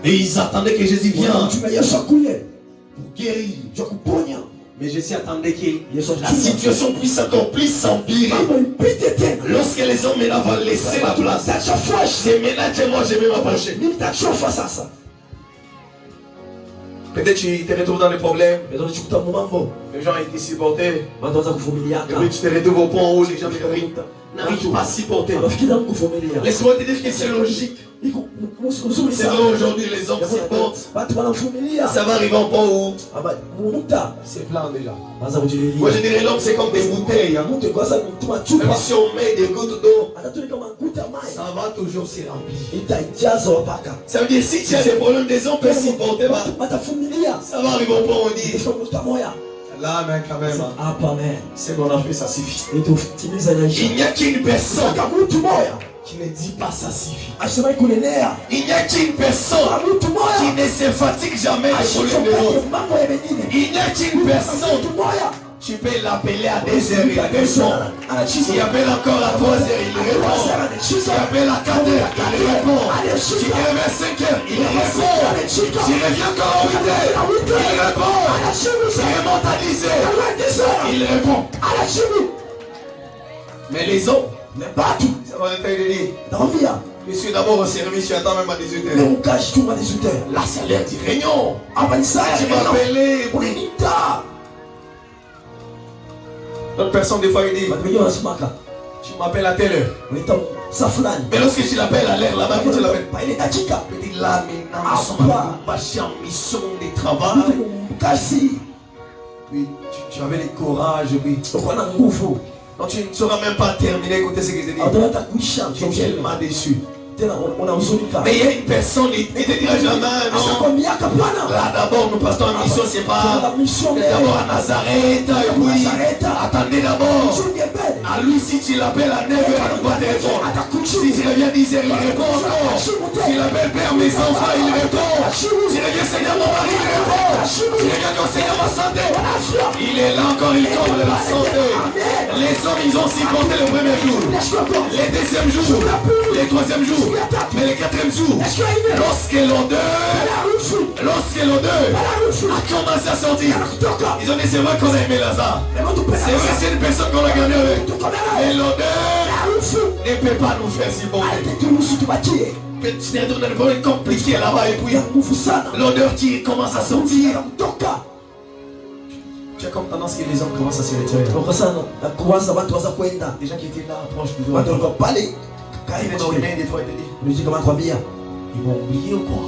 Et ils attendaient que Jésus vienne pour guérir. Mais Jésus attendait que la situation puisse encore plus s'empirer. Lorsque les hommes là vont laisser la place, c'est maintenant que moi je vais m'approcher. Peut-être tu te retrouves dans des problèmes. Les gens ils te supportent. Et puis tu te retrouves au point où les gens n'arrivent pas à supporter. Laisse-moi te dire que c'est logique. C'est vrai aujourd'hui les hommes supportent. Ça va arriver en point où c'est plein déjà. Moi je dirais l'homme c'est comme des bouteilles. Même si on met des gouttes d'eau, ça va toujours se remplir. Ça veut dire si tu as des problèmes, des hommes peuvent supporter. Ça va arriver au point où on dit là, mais quand même, c'est qu'on a fait, ça suffit. Il n'y a qu'une personne qui ne dit pas ça suffit. Il n'y a qu'une personne qui ne se fatigue jamais de problèmes de l'autre. Il n'y a qu'une personne. Tu peux l'appeler à 2h, il répond. Tu appelles encore à 3h, il répond. Tu appelles à 4h, il répond. Tu te réveilles à 5h, il répond. Tu reviens encore à 8h, il répond. Tu remontes à 10h, il répond. Mais les autres, ça va être de dire. Je suis d'abord au service, tu attends même à 18h. Là, c'est l'heure du réunion. Tu m'as appelé. D'autres personnes, des fois, ils disent tu m'appelles à telle heure. Mais lorsque tu l'appelles à l'heure là-bas, que tu l'appelles, il dit là maintenant, nous sommes en mission de travail. Puis tu avais le courage, puis donc tu ne sauras même pas terminer écouter ce que je dis. Tu es tellement déçu. Mais il y a une personne, il ne te dira jamais non. Là d'abord nous passons en mission, c'est pas d'abord à Nazareth. Et puis attendez d'abord. À lui, si tu l'appelles à 9h, il va te répondre. Si tu reviens 10h, il répond encore. Si l'appelles Père, mes enfants, il répond. Si reviens Seigneur, mon mari, il répond. Si reviens ton Seigneur, ma santé. Il est là encore, il comble la santé. Les hommes, ils ont supporté le premier jour. Les deuxièmes jours. Les troisièmes jours. Mais les quatrièmes jours. Lorsque l'odeur a commencé à sortir, ils ont dit c'est vrai qu'on a aimé Lazare. C'est vrai, c'est une personne qu'on a gardé avec. Mais l'odeur ne peut pas nous faire si bon. C'est un problème compliqué là-bas et puis l'odeur qui commence à sortir. Tu as comme tendance que les hommes commencent à se retirer. Les gens qui étaient là proches du doigt. Des fois, ils te disent, ils m'ont oublié ou quoi?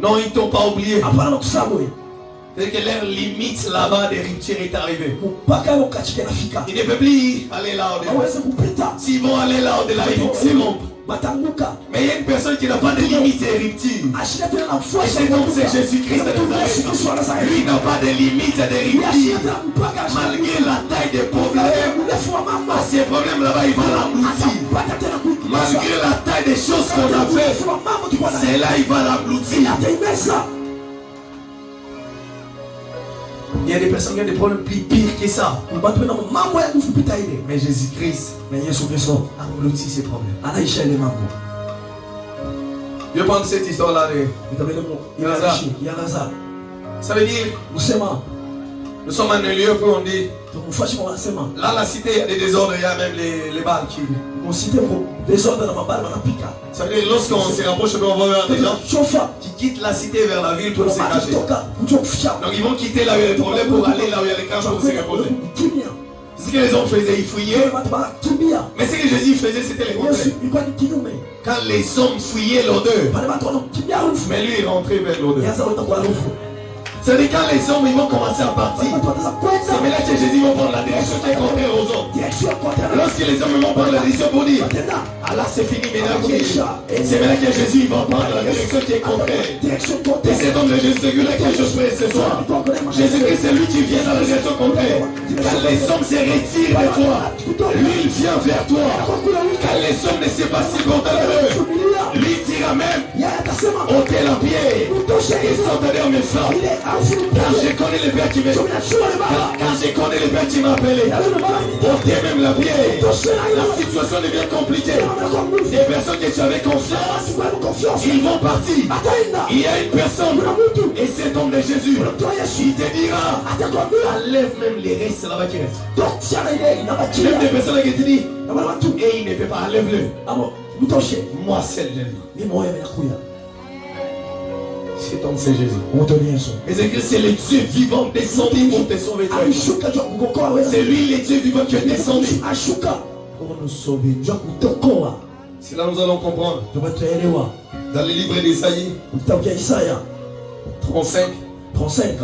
Non, ils ne t'ont pas oublié. C'est que leur limite là-bas des ruptures est arrivée. Ils ne peuvent plus aller là au-delà. S'ils vont aller là au-delà, ils vont se rompre. Mais il y a une personne qui n'a pas de limite et rupture. Et c'est donc c'est Jésus-Christ de Nazareth. Lui n'a pas de limite et de rupture. Malgré la taille des problèmes, ces problèmes là-bas, il va l'engloutir. Malgré la taille des choses qu'on a fait, c'est là il va l'engloutir. Il y a des personnes qui ont des problèmes plus pires que ça. Mais Jésus-Christ engloutit ces problèmes. Je prends cette histoire-là de Lazare. Ça veut dire, nous sommes en un lieu où on dit, là la cité, il y a des désordres, il y a même les balles qui... Ça veut dire, lorsqu'on se rapproche, on va voir des gens qui quittent la cité vers la ville pour se cacher. Donc ils vont quitter là où il y a les problèmes pour aller là où il y a les caches pour se reposer. C'est ce que les hommes faisaient, ils fouillaient. Mais ce que Jésus faisait, c'était le contraire. Quand les hommes fouillaient l'odeur, mais lui il rentrait vers l'odeur. C'est-à-dire quand les hommes ils vont commencer à partir, c'est maintenant que Jésus va prendre la direction qui est contraire aux hommes. Lorsque les hommes vont prendre la direction pour dire, ah là c'est fini maintenant, c'est maintenant que Jésus va prendre la direction qui est contraire. Et c'est donc le Jésus là que je fais ce soir. Jésus-Christ c'est lui qui vient dans la direction contraire. Quand les hommes se retirent de toi, lui il vient vers toi. Quand les hommes ne sont pas si contents de eux, lui tira même ôter la pied et sortir de mes frères. Quand je connais le Père qui m'a appelé, ôter même la pied, la situation devient compliquée. Des personnes que tu avais confiance, ils vont partir. Il y a une personne, et c'est homme de Jésus, il te dira, enlève même les restes là-bas qui restent. Même des personnes qui te disent, et il ne peut pas, enlève-le. Moi seul je vis. Cet homme c'est Jésus. Et c'est que c'est le Dieu vivant descendu pour te sauver. C'est lui le Dieu vivant qui est descendu pour nous sauver. C'est là nous allons comprendre. Dans le livre d'Ésaïe 35,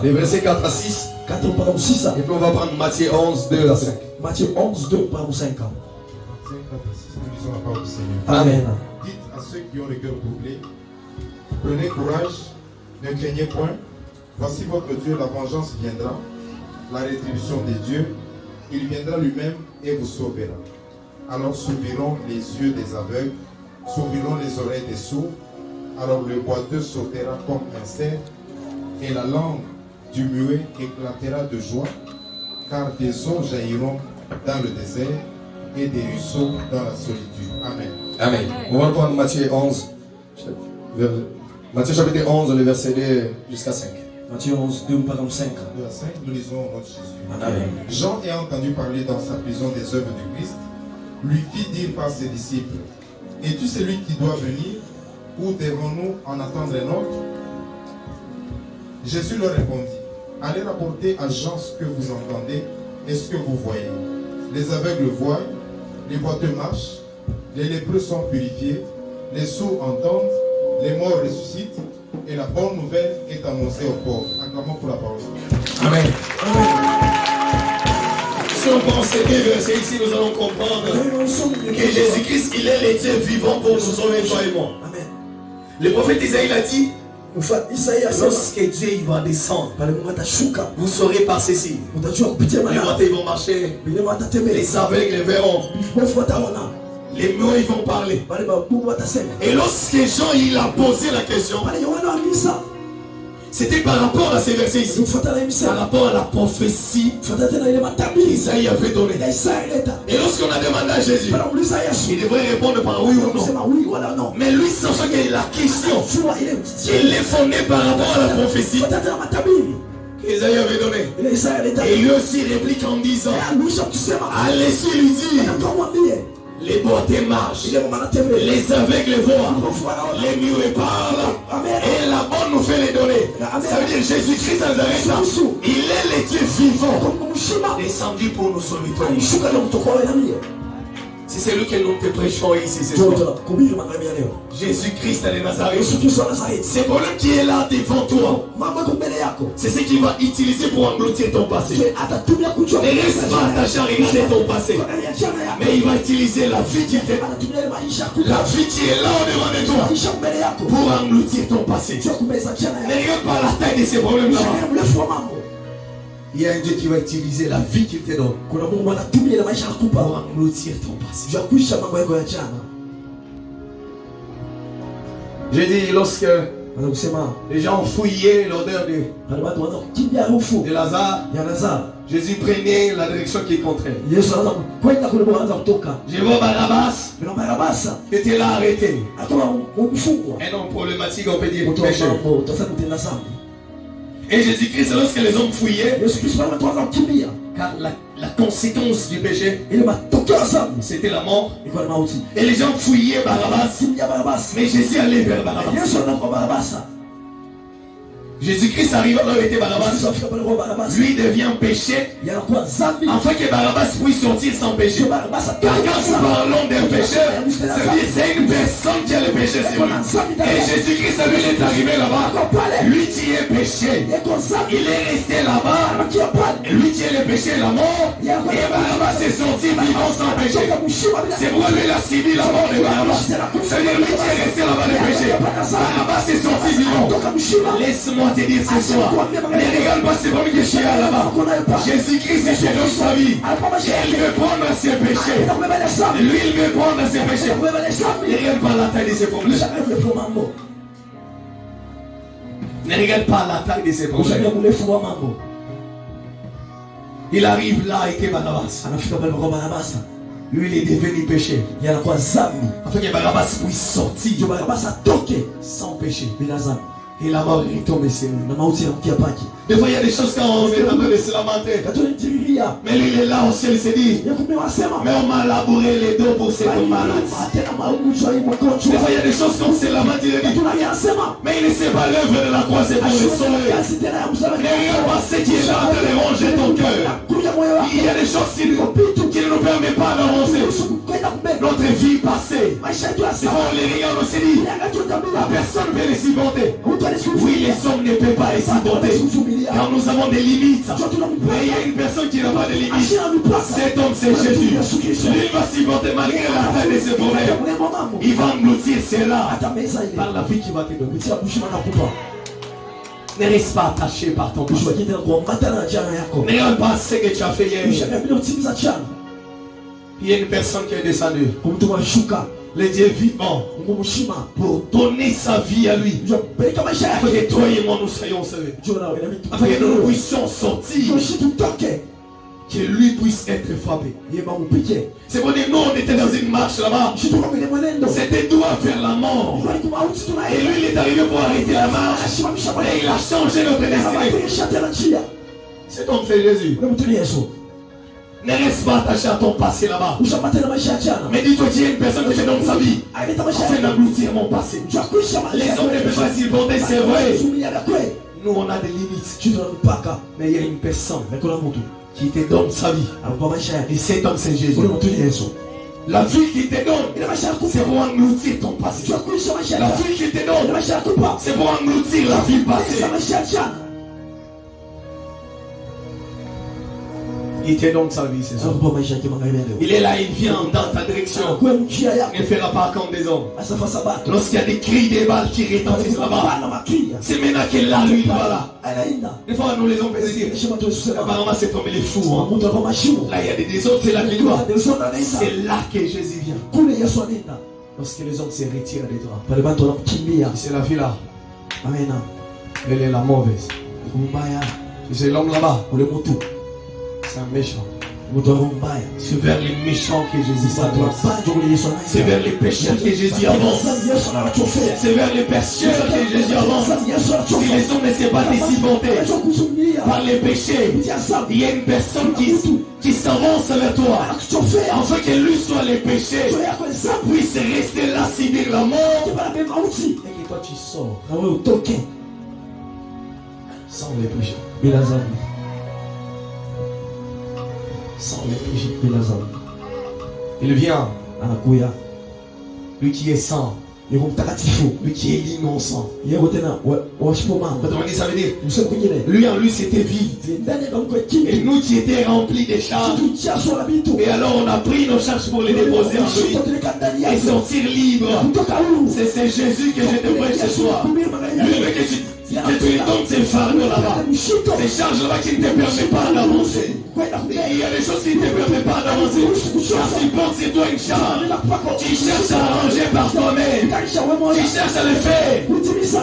les versets 4 à 6. Et puis on va prendre Matthieu 11, 2 à 5. Matthieu 11, 2 par 5 ans. Nous lisons la parole du Seigneur. Amen. Dites à ceux qui ont le cœur troublé, prenez courage, ne craignez point. Voici votre Dieu, la vengeance viendra, la rétribution des dieux. Il viendra lui-même et vous sauvera. Alors s'ouvriront les yeux des aveugles, s'ouvriront les oreilles des sourds. Alors le boiteux sautera comme un cerf, et la langue du muet éclatera de joie, car des eaux jailliront dans le désert et des ruisseaux dans la solitude. Amen. Amen. On va prendre Matthieu 11, Matthieu chapitre 11, le verset 2 jusqu'à 5. Matthieu 11, 2 par 5. 2 à 5, nous lisons au nom de Jésus. Amen. Jean ayant entendu parler dans sa prison des œuvres du Christ, lui fit dire par ses disciples, es-tu celui qui doit venir, ou devons-nous en attendre un autre? Jésus leur répondit, allez rapporter à Jean ce que vous entendez et ce que vous voyez. Les aveugles voient, les boiteux marchent, les lépreux sont purifiés, les sourds entendent, les morts ressuscitent, et la bonne nouvelle est annoncée aux pauvres. Acclamons pour la parole. Amen. Si on prend ces deux versets ici, nous allons comprendre que Jésus-Christ, il est le Dieu vivant pour nous sauver, toi et moi. Amen. Le prophète Isaïe l'a dit, Lorsque Dieu il va descendre, vous saurez par ceci. Les morts ils vont marcher, les aveugles les verront, les muets ils vont parler. Et lorsque Jean il a posé la question, c'était par rapport à ces versets ici, par rapport à la prophétie qu'Isaïe avait donnée. Et lorsqu'on a demandé à Jésus, il devrait répondre par oui ou non. Mais lui, sachant que la question, il est fondé par rapport à la prophétie qu'Isaïe avait donnée. Et lui aussi réplique en disant, allez-y lui dire, les boiteux marchent, les aveugles voient, les muets parlent, et la bonne nouvelle est donnée. Ça veut dire Jésus-Christ Nazareth, il est le Dieu vivant, descendu pour nous sauver. Si c'est lui que nous te prêchons ici ce soir, Jésus-Christ de Nazareth, c'est pour lui qui est là devant toi. C'est ce qu'il va utiliser pour engloutir ton passé. Ne reste pas attaché à regarder ton passé, mais il va utiliser la vie qui est là au-devant de toi pour engloutir ton passé. Ne regarde pas la taille de ces problèmes là-bas. Il y a un Dieu qui va utiliser la vie qu'il te donne pour engloutir ton passé. J'ai dit, lorsque les gens fouillaient l'odeur de Lazare, Jésus prenait la direction qui contraire. Je vois Barabbas qui était là arrêté. Un homme problématique, on peut dire, pécheur. Et Jésus-Christ, lorsque les hommes fouillaient, car la conséquence du péché, c'était la mort. Et les gens fouillaient Barabbas, mais Jésus allait vers Barabbas. Jésus-Christ arrive là où était Barabbas. Lui devient péché afin que Barabbas puisse sortir sans péché. Car quand nous parlons d'un pécheur, c'est une personne qui a le péché sur lui. Et Jésus-Christ, lui, il est arrivé là-bas. Lui qui est péché, il est resté là-bas. Lui qui est le péché, la mort. Et Barabbas est sorti vivant sans péché. C'est pourquoi lui, il a subi la mort de Barabbas. C'est-à-dire lui qui est resté là-bas le péché. Barabbas est sorti vivant. Laisse-moi te dire ce soir, ne regarde pas, c'est pas lui que je suis là-bas. Jésus-Christ est dans sa vie. Il veut prendre ses péchés. Lui, il veut prendre ses péchés. Ne regarde pas la taille de ses problèmes. Ne regarde pas la taille de ses problèmes. Il arrive là et que Barabbas. Lui, il est devenu péché. Afin que Barabbas puisse sortir sans péché. Et la mort est tombée sur lui. Des fois, il y a des choses quand on est en train de se lamenter. Mais lui, il est là au ciel, il se dit, mais on m'a labouré les dos pour cette malade. Des fois, il y a des choses qu'on se lamente, il dit, mais il ne sait pas l'œuvre de la croix, c'est pour le sauver. Ne regarde pas ce qui est là en train de ronger ton cœur. Il y a des choses qui ne nous permettent pas d'avancer. Notre vie passée. C'est pour les regards, on se dit, la personne peut les supporter. Oui, les hommes ne peuvent pas les supporter. Car nous avons des limites. Mais il y a une personne qui n'a pas de limites. Cet homme, c'est Jésus. Lui, il va supporter malgré la taille de ses problèmes. Il va engloutir cela par la vie qu'il va te donner. Ne reste pas attaché par ton passé. Ne regarde pas ce que tu as fait hier. Il y a une personne qui est descendue. Le Dieu vivant pour donner sa vie à lui. Afin que toi et moi nous soyons sauvés. Afin que nous puissions sortir. Que lui puisse être frappé. C'est pour dire, nous on était dans une marche là-bas. C'était droit vers la mort. Et lui il est arrivé pour arrêter la marche. Et il a changé notre destinée. Cet homme c'est Jésus. Ne reste pas attaché à ton passé là-bas. Mais dis-toi qu'il y a une personne qui te donne sa vie afin d'engloutir mon passé. Les hommes ne peuvent pas supporter, c'est vrai. Nous on a des limites. Mais il y a une personne qui te donne sa vie. Et cet homme c'est Jésus. La vie qu'il te donne, c'est pour engloutir ton passé. La vie qu'il te donne, c'est pour engloutir la vie passée. Il te donne sa vie, c'est ça. akupa maisha yake magharibi ya leo. Il est là, il vient dans ta direction. Kwa njia yako Ne fera pas comme des hommes. asafasa bato. Lorsqu'il y a des cris, des balles qui retentissent là-bas, Bana makia. c'est maintenant qu'il l'a, lui, voilà. Anaenda. Des fois, nous les hommes peuvent se dire, Heshima tu Yesu. apparemment, c'est comme les fous. Hein. Mungu kwa mashimo. Là, il y a des autres, c'est là qu'il doit. C'est C'est là que Jésus vient. kule Yesu anaenda. Lorsque les hommes se retirent de toi. Pale bato wanakukimbia. C'est la fille là. Amena. Elle est la mauvaise. Mbaya. C'est l'homme là-bas. Ule mtu. C'est un méchant. Mtu mbaya. C'est vers les méchants que Jésus s'adresse. C'est C'est vers les pécheurs que Jésus avance. C'est vers les pécheurs que Jésus avance. Si les hommes ne s'est pas supportés par les péchés, il y a une personne qui s'avance vers toi, afin que lui soit les péchés, puisse rester là, subir la mort, et que toi tu sors sans les péchés. Sans les péchés. Il vient, lui qui est saint, lui qui est l'innocent. Ça veut dire, lui en lui c'était vide. Et nous qui étions remplis des charges. Et alors on a pris nos charges pour les déposer en lui et sortir libre. C'est Jésus que je te prêche ce soir. Lui veut que tu lui donnes ces fardeaux là-bas. Ces charges là-bas qui ne te permettent pas d'avancer. Il y a des choses qui ne te permettent pas d'avancer. Car tu portes sur toi une charge. Tu cherches à arranger par toi-même. Tu cherches à le faire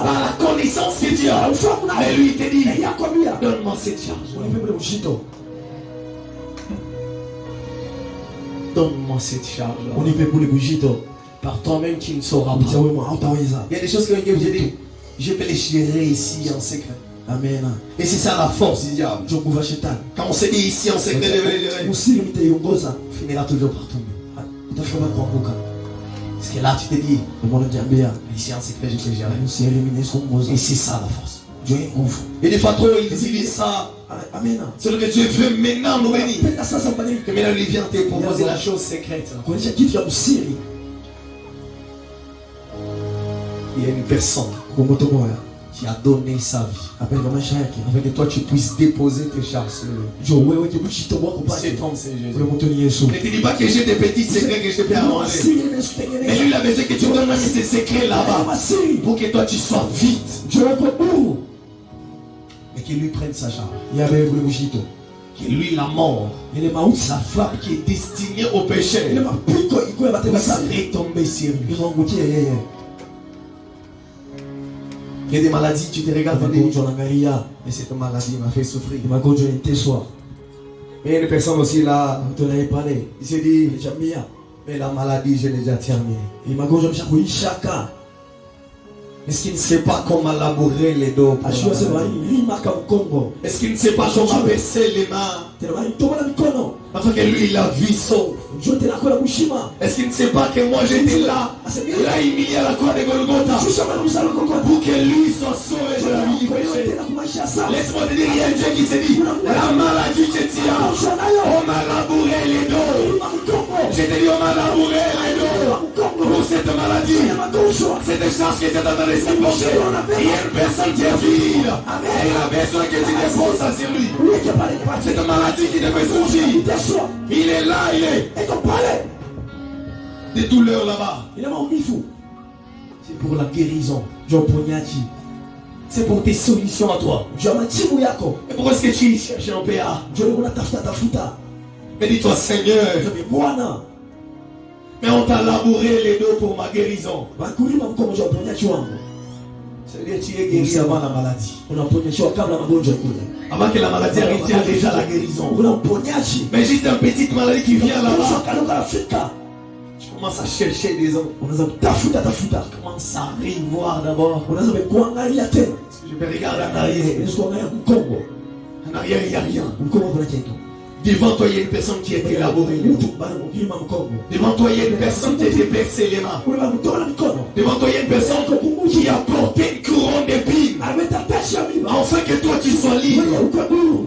par la connaissance que tu as. Mais lui il te dit, donne-moi cette charge. Donne-moi cette charge. Par toi-même tu ne sauras pas. Il y a des choses que je dis. Je peux les gérer ici en secret. Amen. Et c'est ça la force du diable. Quand on se dit ici en secret, on finira toujours par tomber. Parce que là tu te dis, ici en secret je peux gérer. Et c'est ça la force. Et des fois trop il utilise ça. C'est ce que Dieu veut maintenant nous bénir. Que maintenant il vient te proposer la chose secrète. Il y a une personne qui a donné sa vie afin que toi tu puisses déposer tes charges sur lui. Cet homme c'est Jésus. Ne te dis pas que j'ai des petits secrets que je peux arranger. Mais lui il a besoin que tu donnes même ces secrets là-bas pour que toi tu sois vite. Mais qu'il lui prenne sa charge. Que lui la mort, la frappe qui est destinée au péché, puisse retomber sur lui. Il y a des maladies, tu te regardes et cette maladie m'a fait souffrir. Et il y a une personne aussi là, il s'est dit, mais la maladie, je l'ai déjà terminée. Est-ce qu'il ne sait pas comment labourer les dos? Est-ce qu'il ne sait pas comment baisser les mains? Afin que lui, la vie sauve. Est-ce qu'il ne sait pas que moi j'étais là? Il a humilié à la croix de Golgotha pour que lui soit sauvé de la vie du péché. Laisse-moi te dire, il y a un Dieu qui s'est dit, la maladie que tu as, on m'a labouré les dos. Je te dis, on m'a labouré les dos pour cette maladie. C'est des choses qui étaient dans les supporter. Il y a une personne qui est vide et il a besoin que tu déposes ça sur lui. Cette maladie qui devait surgir. Il est là, il est. Des douleurs là-bas. C'est pour la guérison. C'est pour tes solutions à toi. Et pourquoi est-ce que tu cherches un PA? Mais dis-toi, Seigneur, mais on t'a labouré les dos pour ma guérison. C'est-à-dire que tu es guéri avant la maladie. Avant que la maladie arrive, tu as déjà la guérison. Mais juste une petite maladie qui vient là-bas. Tu commences à chercher des hommes. Tu commences à revoir d'abord. Je peux regarder en arrière. En arrière, il n'y a rien. Devant toi, il y a une personne qui a été élaborée. Devant toi, il y a une personne qui a été percée les mains. Devant toi, il y a une personne qui a porté une couronne d'épines. Afin que toi, tu sois libre.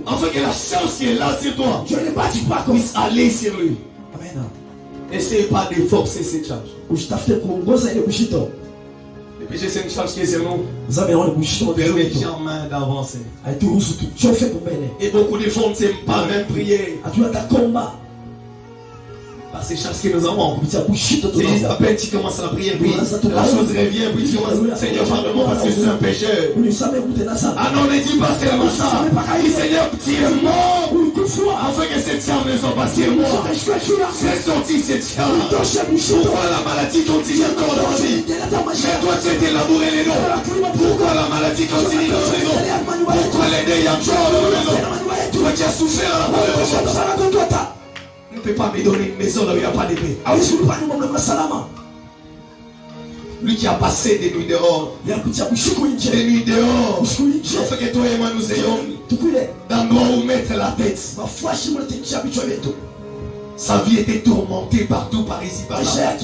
Afin que la chance qui est là sur toi puisse aller sur lui. N'essaye pas de forcer cette charge. péché, c'est une charge qui est sur nous. Nzambe aona bushito Permet mwetu. jamais d'avancer. Haituruhusu tuchoke kumbele. Et beaucoup de gens ne s'aiment pas même prier. Hatuna takomba. Par ces charges que nous avons. Kupitia bushito C'est juste tunao. à peine tu commences à prier, puis la chose revient, puis tu commences, Seigneur, pardonne-moi parce que je suis un pécheur. Unisamehe kutenda sana. Ah non, ne dis pas seulement ça. Dis Seigneur, tire-moi. Afin que cette charge ne soit pas sur moi. Fais sortir cette charge. Pourquoi la maladie continue encore dans ma vie? Mais toi, tu étais labouré les noms. Pourquoi la maladie continue dans la maison? Pourquoi les deuils encore dans la maison? Toi qui as souffert à la maison. Ne peut pas me donner une maison là où il n'y a pas de paix. Lui qui a passé des nuits dehors. Des nuits dehors. Afin que toi et moi nous ayons d'endroit où mettre la tête. Sa vie était tourmentée partout par ici par là.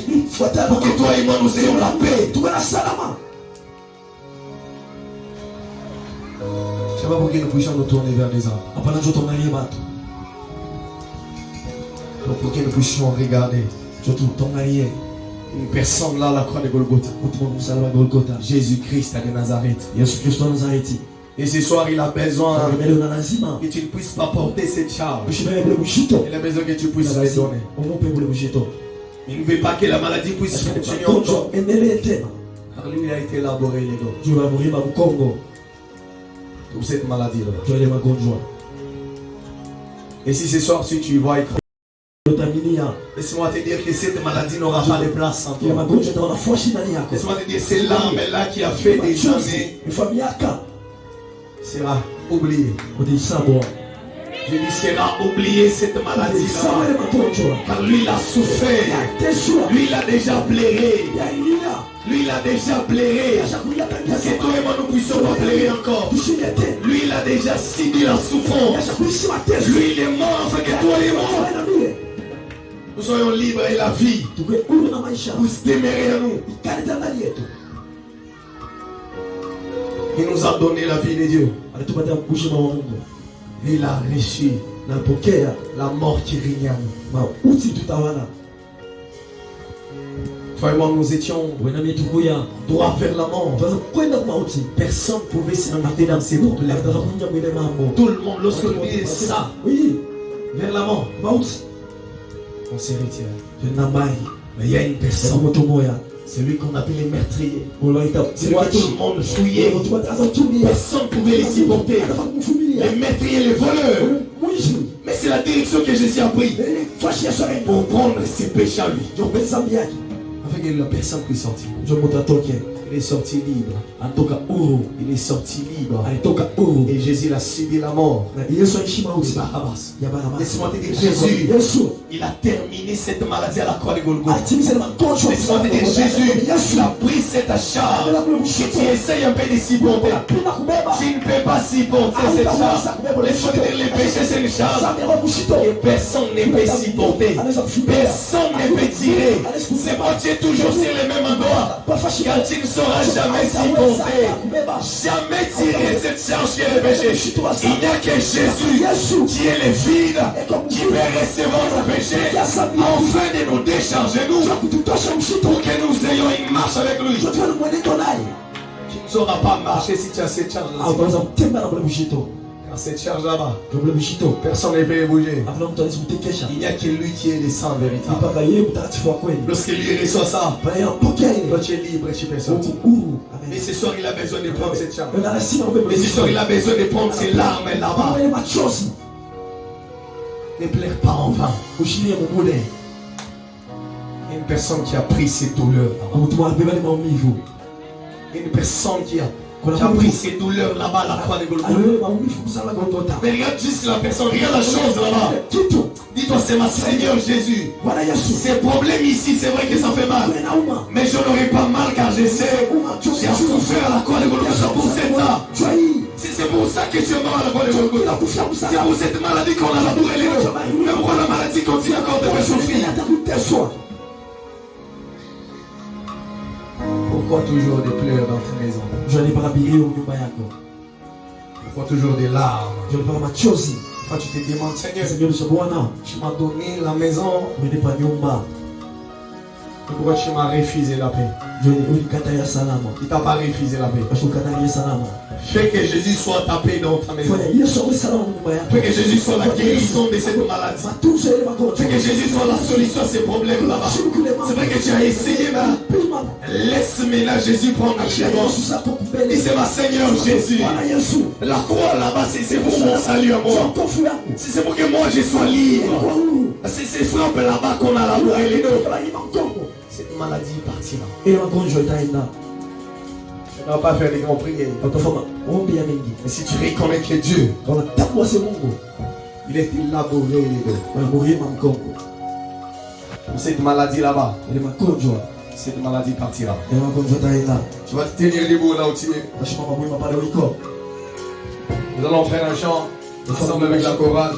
Pour que toi et moi nous ayons la paix. Je ne sais pas pour que nous puissions nous tourner vers les arbres. Donc pour que nous puissions regarder une personne là à la croix de Golgotha. Jésus-Christ de Nazareth. Et ce soir il a besoin que tu ne puisses pas porter cette charge. Il a besoin que tu puisses la donner. Il ne veut pas que la maladie puisse continuer encore. Car lui il a été élaboré les dos. Pour cette maladie là. Et si ce soir si tu vois laisse-moi te dire que cette maladie n'aura pas de place en toi. Laisse-moi te dire c'est l'âme là qui a fait des années sera oubliée. Je dis sera oublié cette maladie là. Car lui il a souffert. Lui il a déjà pleuré. Lui il a déjà pleuré. Que toi et moi nous puissions pas pleurer encore. Lui il a déjà subi la souffrance. Lui il est mort afin que toi et moi nous soyons libres et la vie puisse demeurer à nous. Il nous a donné la vie de Dieu. Et il a reçu la mort qui régnait à nous. Toi et moi nous étions droit vers la mort. Personne ne pouvait s'inviter dans ces problèmes. Tout le monde lorsque nous disait ça vers la mort, on s'est retiré. Mais il y a une personne, c'est lui qu'on appelle les meurtriers. C'est lui que tout le monde fouillait. Personne ne pouvait les supporter. Les meurtriers, les voleurs. Mais c'est la direction que Jésus a prise pour prendre ses péchés à lui. Avec la personne qui est sortie. Il est sorti libre. Il est sorti libre. Et Jésus a subi la mort. Laisse-moi te dire, Jésus, il a terminé cette maladie à la croix de Golgotha. Laisse-moi te dire, Jésus, il a pris cette charge. Si tu essayes un peu de supporter, tu ne peux pas supporter cette charge. Laisse-moi te dire, les péchés, c'est une charge. Et personne ne peut supporter. Personne ne peut tirer. C'est moi, tu es toujours sur les mêmes endroits. Car tu ne sauras jamais supporter. Jamais tirer cette charge qui est le péché. Il n'y a que Jésus qui est le vide, qui peut recevoir nos péchés afin de nous décharger nous pour que nous ayons une marche avec lui. Tu ne sauras pas marcher si tu as cette charge là. Car cette charge là-bas, personne ne peut bouger. Il n'y a que lui qui est le sang véritable. Lorsque lui reçoit ça, toi tu es libre et tu peux sortir. Mais ce soir il a besoin de prendre cette charge. Mais ce soir il a besoin de prendre ses larmes là-bas. Ne pleure pas en vain. Une personne qui a pris ses douleurs. Une personne qui a pris ses douleurs là-bas à la croix de Golgotha. Mais regarde juste la personne, regarde la chose là-bas. Dis-toi, c'est ma Seigneur Jésus. Ces problèmes ici, c'est vrai que ça fait mal. Mais je n'aurai pas mal car je sais. J'ai souffert à la croix de Golgotha pour ça. C'est pour ça que tu es mort à la croix de Golgotha. C'est pour cette maladie qu'on a labouré les deux. Mais pourquoi la maladie continue encore de faire souffrir? Pourquoi toujours des pleurs dans ta maison? Pourquoi toujours des larmes? Pourquoi tu te demandes, Seigneur, tu m'as donné la maison, Pourquoi tu m'as refusé la paix? ulikatalia salama. Il t'a pas refusé la paix. Ukatalia salama. Fais que Jésus soit ta paix dans ta maison. Fanya Yesu awe salama nyumba yako. Fais que Jésus soit la guérison de cette maladie. Matunzo ya magonjwa. Fais que Jésus soit la solution à ces problèmes là-bas. C'est vrai que tu as essayé, mais laisse maintenant Jésus prendre la clémence. Et c'est ma Seigneur Jésus. La croix là-bas, c'est pour mon salut à moi. C'est pour que moi je sois libre. C'est ces frappes là-bas qu'on a labouré les deux. Cette maladie partira. Et magonjwa itaenda. On ne va pas faire des grands prières. Mais si tu reconnais que Dieu, il est élaboré les deux. Cette maladie là-bas, cette maladie partira. Tu vas te tenir debout là où tu es. Nous allons faire un chant ensemble avec la chorale.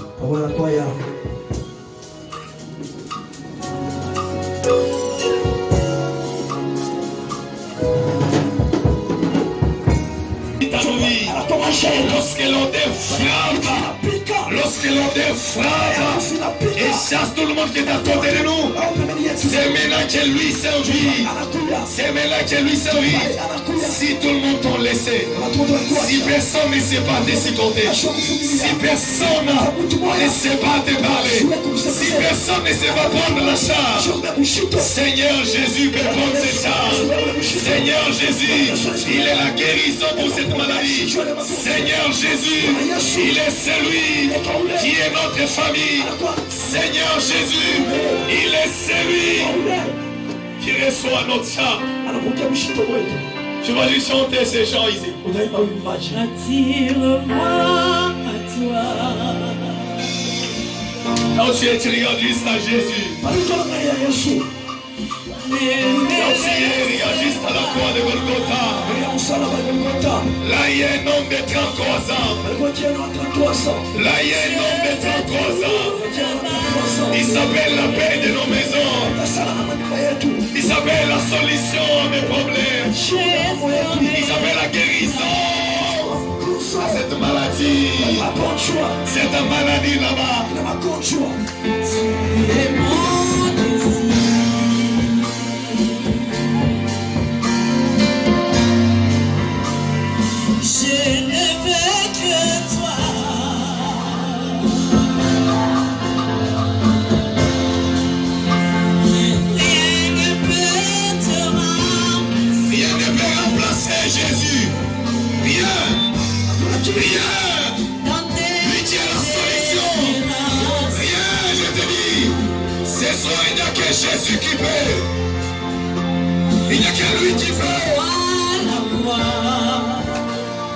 Lorsque l'on te frappe, et chasse tout le monde qui est à côté de nous, c'est maintenant que lui servit. C'est maintenant que lui servit. Si tout le monde t'en laissé, si personne ne sait pas te supporter, si personne ne sait pas te parler, si personne ne sait pas prendre la charge, Seigneur Jésus peut prendre cette charge. Seigneur Jésus, il est la guérison pour cette maladie. Seigneur Jésus, il est celui qui est notre famille. Seigneur Jésus, il est celui qui reçoit notre chant. Tu vas lui chanter ces chants ici. Attire-moi à toi. Quand tu regardes juste à Jésus. Quand tu regardes juste à la croix de Golgotha. Là, il y a un homme de 33 ans. Là, il y a un homme de 33 ans. Il s'appelle la paix de nos maisons. Il s'appelle la solution des problèmes. Il s'appelle la guérison à cette maladie. Cette maladie là-bas. C'est mon désir. Je ne veux que toi. Rien ne peut te remplacer. Rien ne peut remplacer Jésus. Rien. Lui qui est la solution. Rien, je te dis. Ce soir, il n'y a que Jésus qui peut. Il n'y a que lui qui peut.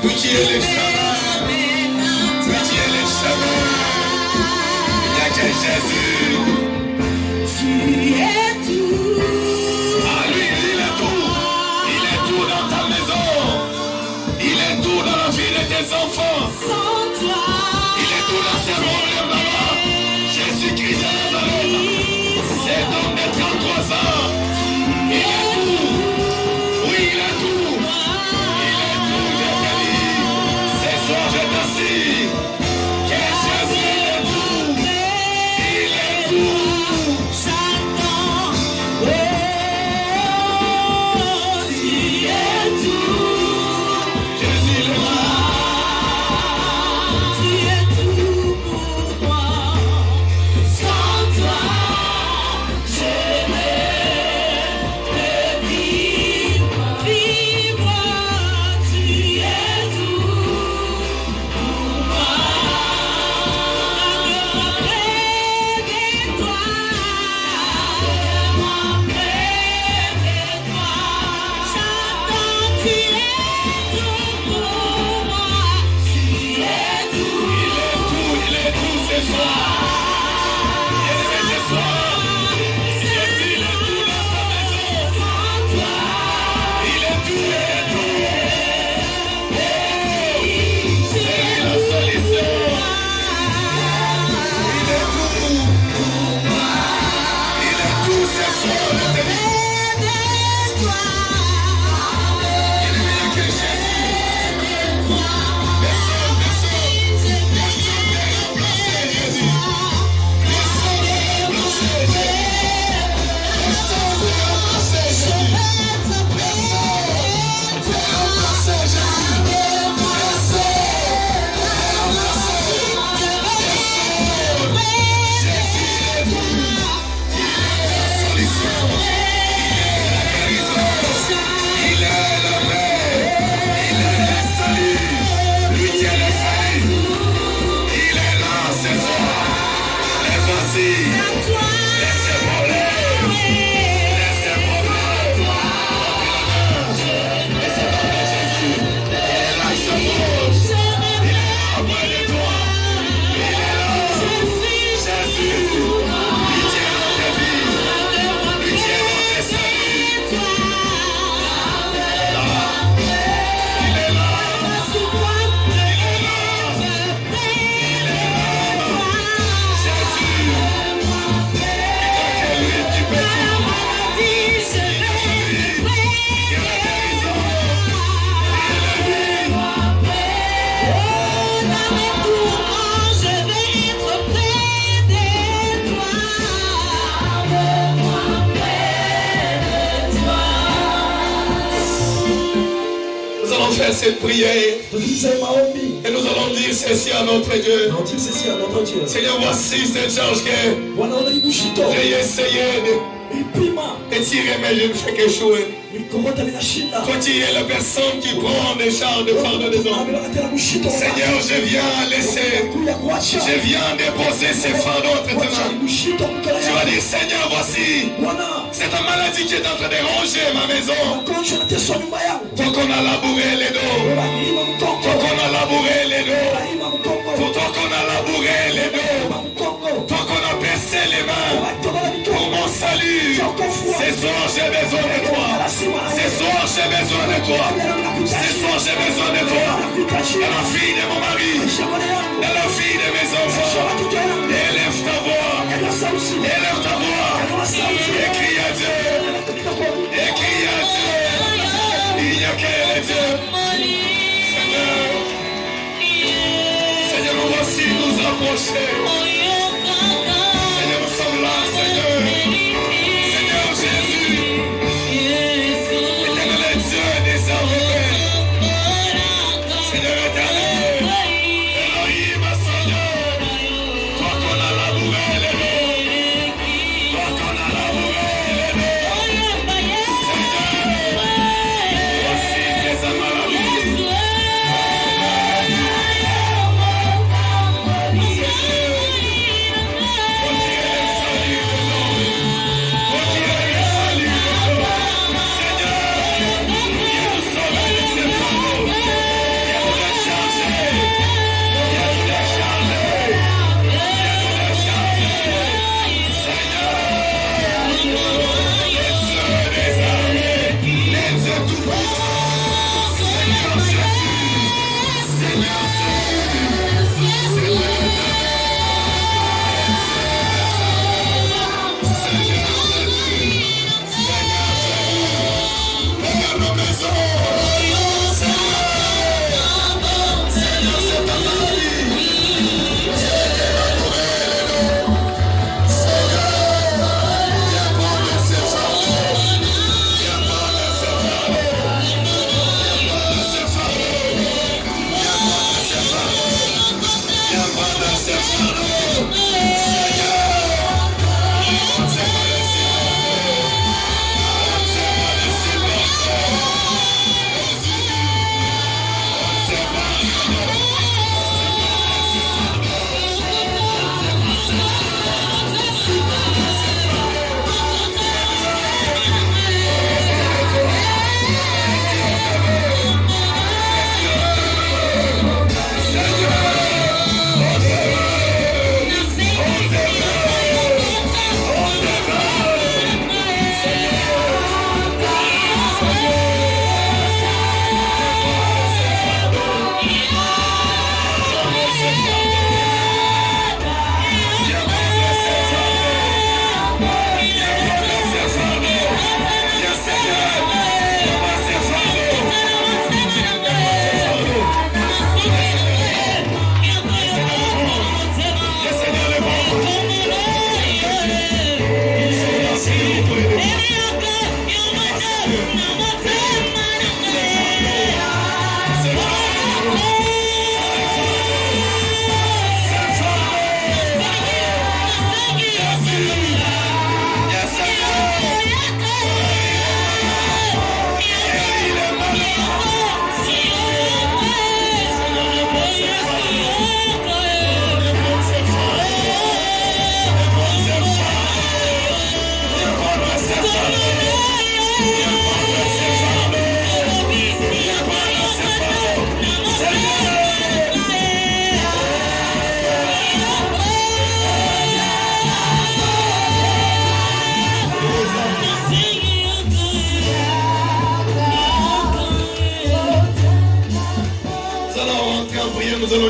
Lui qui est le chemin. Lui qui est le chemin. Il n'y a que Jésus. Tu es tout. Ah, lui, il est tout. Il est tout dans ta maison. Il est tout dans la vie de tes enfants. Sans toi. Il est tout dans ces problèmes là-bas. Jésus-Christ de Nazareth. Cet homme de 33 ans. Il est tout. Oui, il est tout. Il est tout, je te dis. Ce soir, je t'assure que Jésus est tout. Il est tout. J'attends. Oh, tu es tout. Jésus est là. Tu es tout pour moi. Sans toi, je ne peux vivre. Tu es tout pour moi. Près de toi, près de toi. J'attends, tu es tout pour moi. Tu es tout. Il est tout ce soir. Et ce soir, Jésus, il est tout dans ta maison. Il est tout, c'est lui la solution. Il est tout. Il est tout ce soir, je te dis. Il n'y a que Jésus. Personne ne peut remplacer Jésus. voici. Laissez parler. Laissez parler. Laissez parler Jésus. Il est là, il s'approche. Il est là auprès de toi. Il est là. Jésus. Il tient notre vie. Il tient notre salut. Il est là. Nous allons faire cette prière Tukize maombi. et nous allons dire ceci à notre Dieu. Na utii sisi ya notre Dieu. Seigneur, voici cette charge que Bwana unaibushito. j'ai essayé Ipima. d'étirer, mais je ne fais qu'échouer. Mikorota minashinda. Toi qui es la personne qui prend des charges de fardeau des hommes. Amelakatela bushito. Seigneur, je viens laisser, Kuya kuacha. je viens déposer ces fardeaux entre tes Kuacha mains. bushito mkono Tu vas yako. dire, Seigneur, voici Bwana, cette maladie qui est en train de ronger ma maison. magonjwa yanateswa nyumba yangu. Toi qu'on a labouré les dos. Unalima mkongo. Toi qu'on a labouré les dos. Unalima mkongo. Pour toi qu'on a labouré les dos. Unalima mkongo. Toi qu'on a percé les mains. Unatobola Pour mikono. mon salut. Ce soir, j'ai besoin de toi. Ce soir, j'ai besoin de toi. Ce soir, j'ai besoin de toi. Dans la vie de mon mari. Dans la vie de mes enfants. Élève ta voix. Élève ta voix. Et crie à Dieu. Et crie à Dieu. Il n'y a qu'un Dieu. Seigneur. Seigneur, nous voici nous approcher. Seigneur, nous sommes là, Seigneur. Seigneur Jésus. Éternel Dieu des armées. Seigneur éternel. Elohim, Seigneur. Toi qu'on a labouré les dos. Toi qu'on a labouré les dos. Seigneur. Voici tes maladies.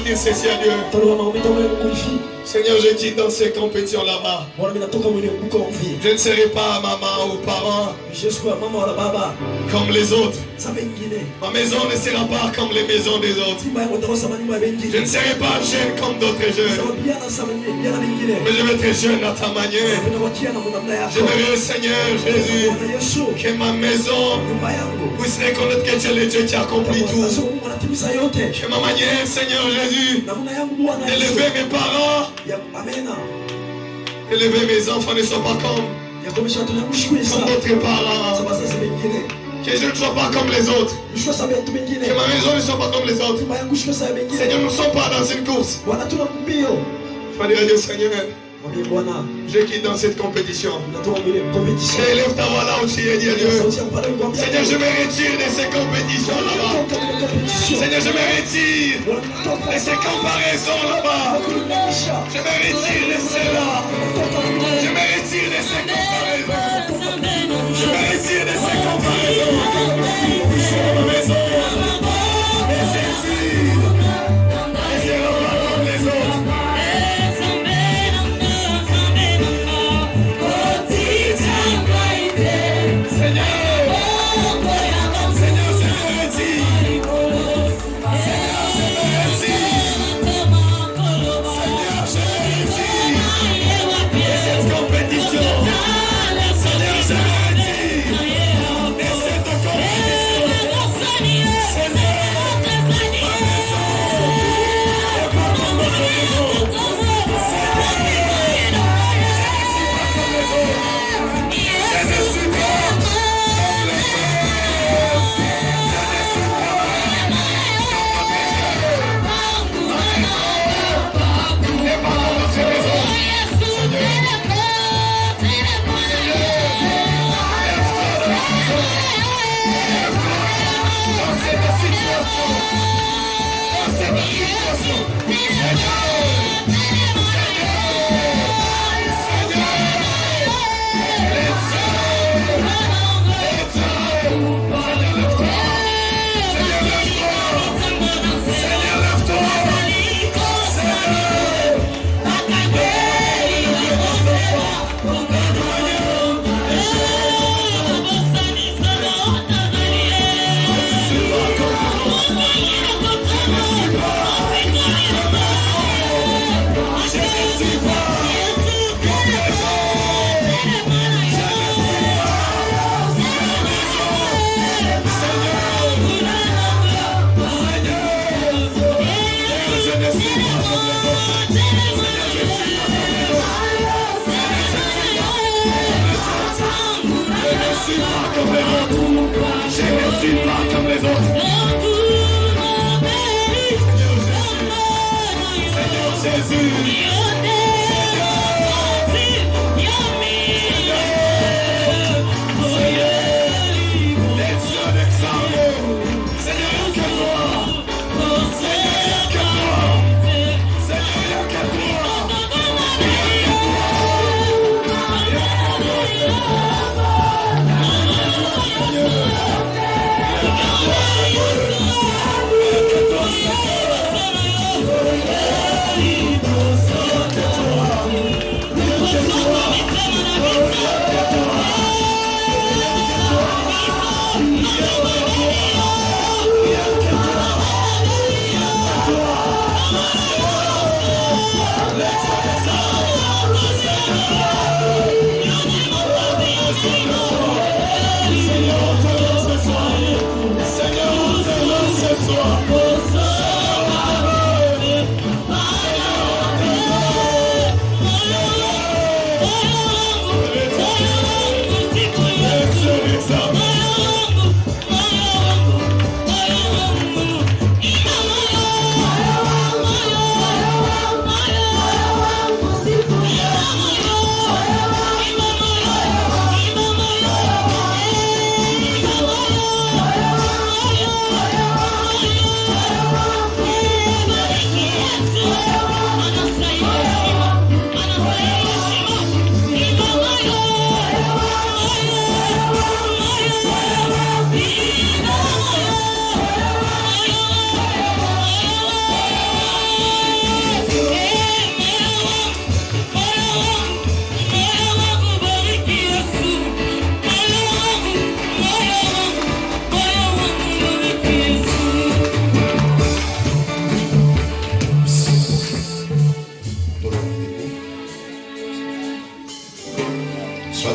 dire ceci à Dieu. Seigneur, je dis dans ces compétitions là-bas, je ne serai pas maman ou parent comme les autres. Ma maison ne sera pas comme les maisons des autres. Je ne serai pas jeune comme d'autres jeunes. Mais je vais être jeune à ta manière. J'aimerais, Seigneur Jésus, que ma maison puisse reconnaître que tu es le Dieu qui accomplit tout. Que ma manière, Seigneur Jésus, d'élever mes parents, d'élever mes enfants ne soit pas comme d'autres parents. Que je ne sois pas comme les autres. Que ma maison ne soit pas comme les autres. Seigneur, nous ne sommes pas dans une course. Il faut dire à Dieu, Seigneur, je quitte dans cette compétition. Élève ta voix là où tu es, dis à Dieu. Seigneur, je me retire de ces compétitions là-bas. Seigneur, je me retire de ces comparaisons là-bas. Je me retire de cela. Je me retire de ces comparaisons. Je me retire de ces comparaisons. Ma maison est celle-ci. Et je ne pas comme les autres. Oh,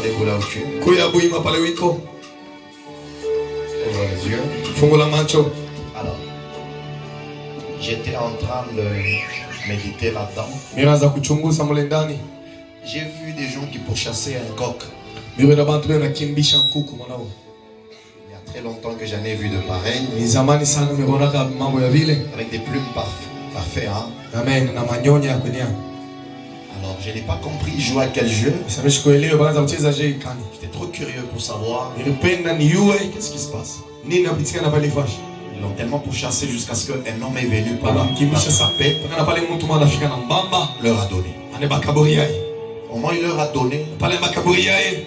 Allez pour là où tu es. Kuya buima pale wiko. Ouvre les yeux. Fungula macho. Alors, j'étais en train de méditer là-dedans. Miraanza kuchunguza mule ndani. J'ai vu des gens qui pourchassaient un coq. Miriona bantu bena kimbisha nkuku mwanao. Il y a très longtemps que j'en ai vu de pareil. Ni zamani sana nimeona mambo ya vile. Avec des plumes parfaites. Hein? Amen na manyonya ya kunia. Alors, je n'ai pas compris jouer à quel jeu. Sameshi kuelewa baanza kucheza je kani. J'étais trop curieux pour savoir Nilipenda niue qu'est-ce qui se passe. nini napitikana pale fashi. Ils l'ont tellement pourchassé jusqu'à ce qu'un homme est venu par Baba la mkimbisha sa paix, Kana pale mtu mwana afika na mbamba leur a donné. ane bakaburi yae. Au moment où il leur a donné, Pale makaburi yae.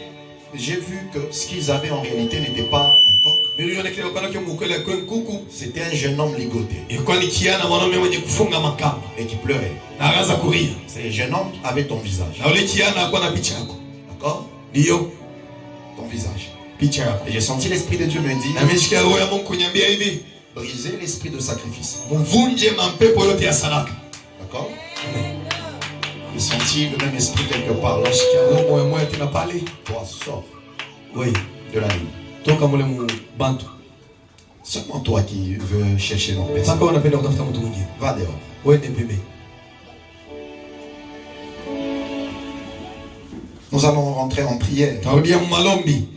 j'ai vu que ce qu'ils avaient en réalité n'était pas un coq. Miriona kile kana kimukele kwa nkuku. C'était un jeune homme ligoté Ilikuwa ni kiana mwanaume mwenye kufunga makamba. et qui pleurait. Na akaanza kulia. Ce jeune homme avait ton visage. Na ule kiana alikuwa na picha yako. D'accord? Ndio Ton visage. picha yako. Et j'ai senti l'Esprit de Dieu me dire, Na mimi roho ya Mungu kuniambia hivi, briser l'esprit de sacrifice. mvunje mampepo yote ya sadaka. D'accord? J'ai senti le même esprit quelque part. Nasikia roho moyo moyo tena pale. Toi, sors Oui, de la ligne. toka mule mu bantu. Seulement toi qui veux chercher notre personne. Sasa unapenda kutafuta mtu mwingine. Va dehors. Wewe pembe. Nous allons rentrer en prière. Tarudia malombi.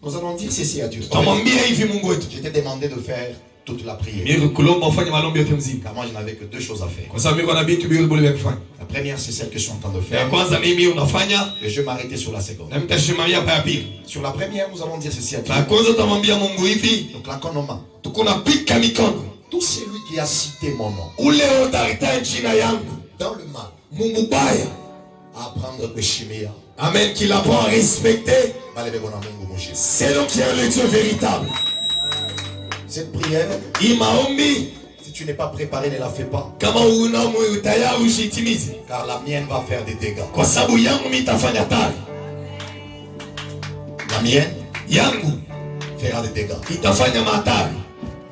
Nous allons dire ceci à Dieu. Tamwambia hivi Mungu wetu. Je t'ai demandé de faire toute la prière. Mimi kulomba ufanye malombi yote mzima. Car moi, je n'avais que deux choses à faire. Kwa sababu mimi kuna vitu viwili bora vya kufanya. La première, c'est celle que je suis en train de Ya faire. kwanza mimi unafanya Et je vais m'arrêter sur la seconde. na mtashimamia hapa ya pili. Sur la première, nous allons dire ceci à Dieu. La kwanza tamwambia Mungu hivi, Donc, la konoma. tukuna pika mikono. Tout celui qui a cité mon nom Ule utarita jina yangu. dans le mal, Mungu baya. à apprendre que Shimea, Amen, qu'il apprend à respecter c'est selon qui est le Dieu véritable. cette prière, Imaombi, si tu n'es pas préparé, ne la fais pas. kama una moyo tayari ushitimize. Car la mienne va faire des dégâts. Kwa sababu yangu mitafanya hatari. La mienne Yangu fera des dégâts. itafanya matari.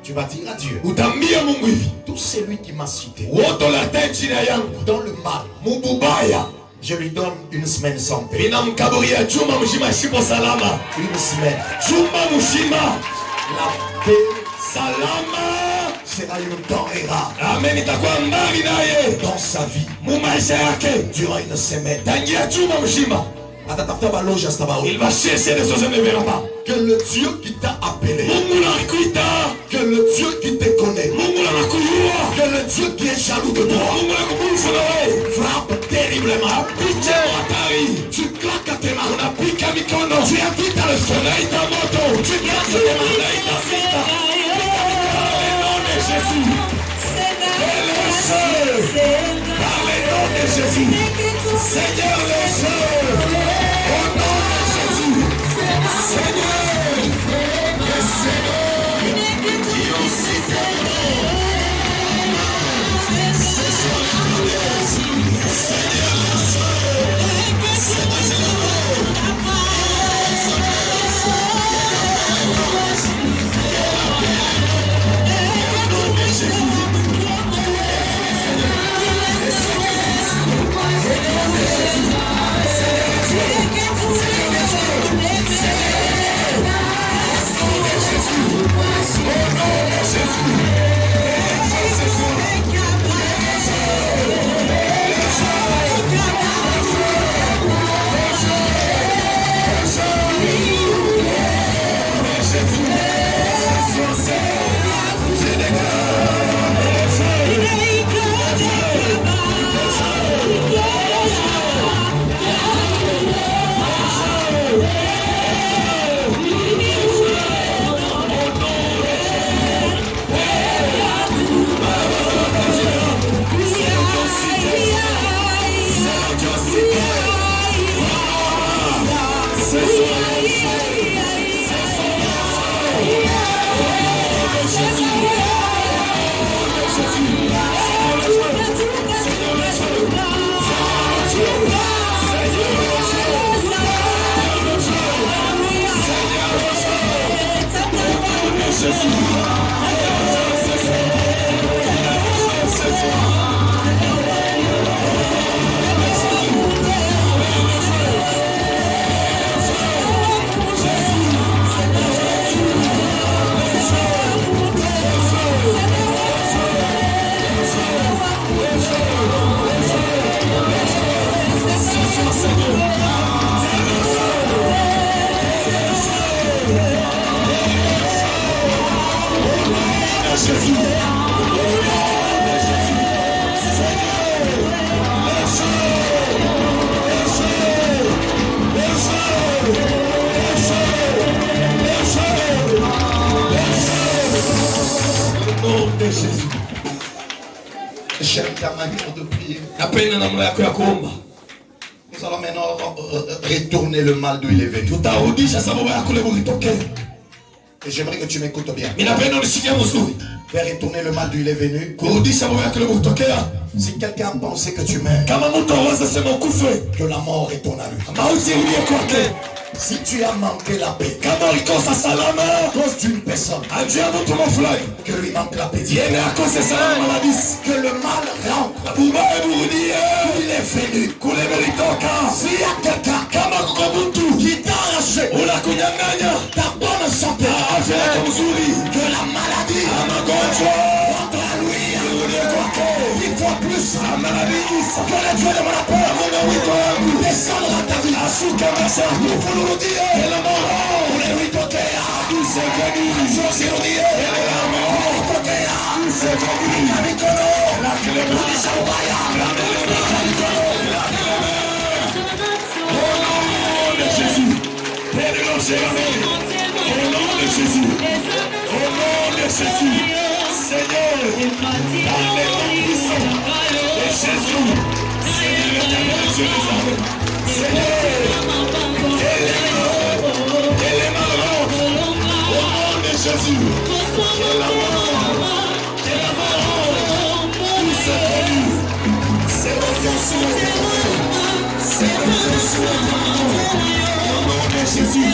Tu vas dire à Dieu, Utambia Mungu hivi, tout celui qui m'a cité woto la jina yangu dans le mal, mububaya. je lui donne une semaine sans paix. Ninamkaburia juma mshima shipo salama. Une semaine. Juma mshima La paix salama. sera une denrée rare Amen, itakuwa mbali naye dans sa vie mu maisha yake durant une semaine. tangia juma mshima. Il va chercher les choses ne verra pas. Que le Dieu qui t'a appelé, Mungu anakuita, que le Dieu qui te connaît, Mungu anakujua, que le Dieu qui est jaloux de toi, Mungu anakubusu na wewe. frappe terriblement. Picha hatari, Tu claques tes mains. unapika mikono, Tu invites à le feu. unaita moto, Tu claques tes mains. unaita vita. Par le nom de Jésus, par le nom de Jésus, Seigneur le Dieu, au nom de Jésus, Seigneur, le Seigneur, qui aussi ta manière de prier. Napenda namna yako ya kuomba. Nous allons maintenant retourner le mal d'où il est venu. Tutarudisha sababu ya kule kulitokea. Et j'aimerais que tu m'écoutes bien. Mimi napenda unisikie mzuri. Faire retourner le mal d'où il est venu. Kurudisha sababu ya kule kulitokea. Si quelqu'un pensait que tu meurs, Kama mtu awaza sema ukufe, que la mort retourne à lui. mauti irudie kwake. Si tu as manqué la paix, Kama ulikosa salama, à cause d'une personne, ajia mtu fulani. que lui manque la paix, Yeye akose salama maladisi. que le mal rentre, Ubaya burudie. il est venu. Kule mulitoka. S'il y a quelqu'un Kama kuko mtu qui t'a arraché unakunyang'anya ta bonne santé, afya yako mzuri, que la maladie magonjwa rentre à lui, irudie kwake. 10 fois plus, Maradhi que le Dieu de mon appel Mungu wito wangu descendra ta vie. ashuka maisha yangu. Ufunulie Kila mara ulitokea, usekeni usirudie ulitokea, usekeni mikono la kilema rudisha ubaya, au nom de Jésus. Père de nos jamais. Au nom de Jésus. Au nom de Jésus. Seigneur, dans les noms puissants de Jésus. Seigneur, l'éternel Dieu des armées. Seigneur, et les malheureux. Au nom de Jésus. Que la mort, tout se produise. C'est la fonction de Dieu. C'est la fonction de Dieu. Au nom de Jésus.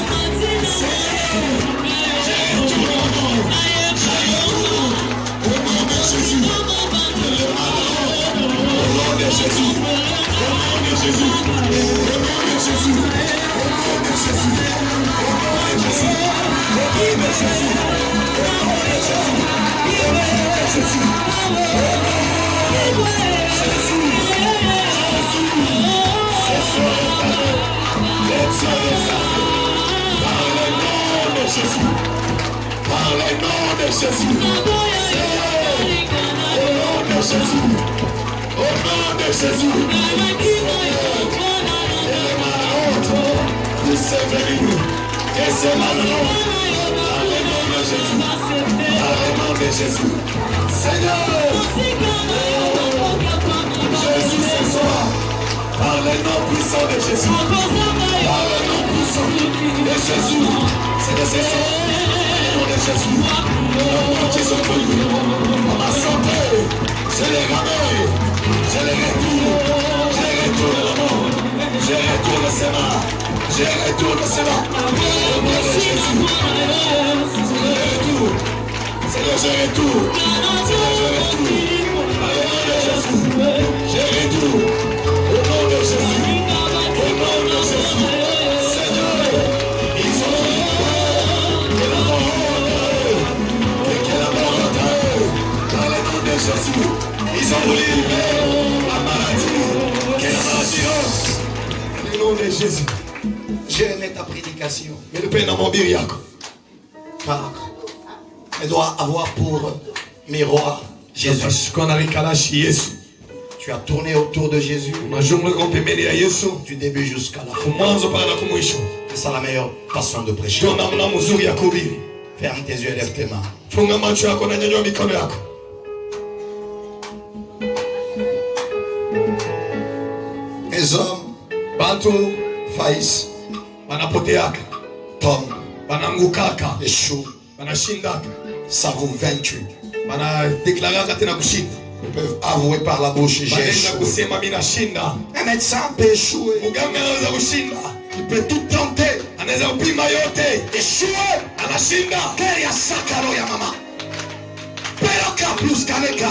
Par le nom de Jésus. Au nom de Jésus. Au nom de Jésus. Vous c'est venu. Et c'est maintenant. Par le nom de Jésus. Par le nom de Jésus. Seigneur. Jésus ce soir. Par le nom puissant de Jésus. Par le nom puissant de Jésus. C'est nécessaire. Au nom de Jésus. Qui sont connus. Dans ma santé. Je les ramène. Je les retourne. Je retourne le monde. Je retourne le Sénat. Je retourne le Sénat. Au nom de Jésus. Je retourne. Seigneur, je retourne. Seigneur, je retourne. Par le nom de Jésus. Je retourne. Au nom de Jésus. Au nom de Jésus. Seigneur, ils sont que la mort rentre à eux. Que la mort rentre à eux. Par le nom de Jésus. Ils ont voulu la maladie. Que la maladie rentre. Au nom de Jésus. j'ai aimé ta prédication, Mais le Père n'a mon biriaco. car elle doit avoir pour miroir Jésus. Jésus. Qu'on a les calaches Yesu. Tu as tourné autour de Jésus Majumla kwa pembeni ya Yesu. du début jusqu'à la fin. Mwanzo mpaka kumwisho. C'est ça la meilleure façon de prêcher. Ndio namna mzuri ya kuhubiri. Ferme tes yeux et lève tes mains. Funga macho yako na nyanyua mikono yako. Les hommes Bantu faillissent, wanapoteaka, tombent, wanaangukaka, échouent, wanashindaka, s'avouent vaincus. wanadeklaraka tena kushinda. Ils peuvent avouer par la bouche, j'ai Wanaweza échoué. kusema mimi nashinda. Un médecin peut échouer. Mganga anaweza kushinda. Il peut tout tenter. Anaweza kupima yote. Échouer. Anashinda. Keria sakaro ya mama. Peroka plus kaneka.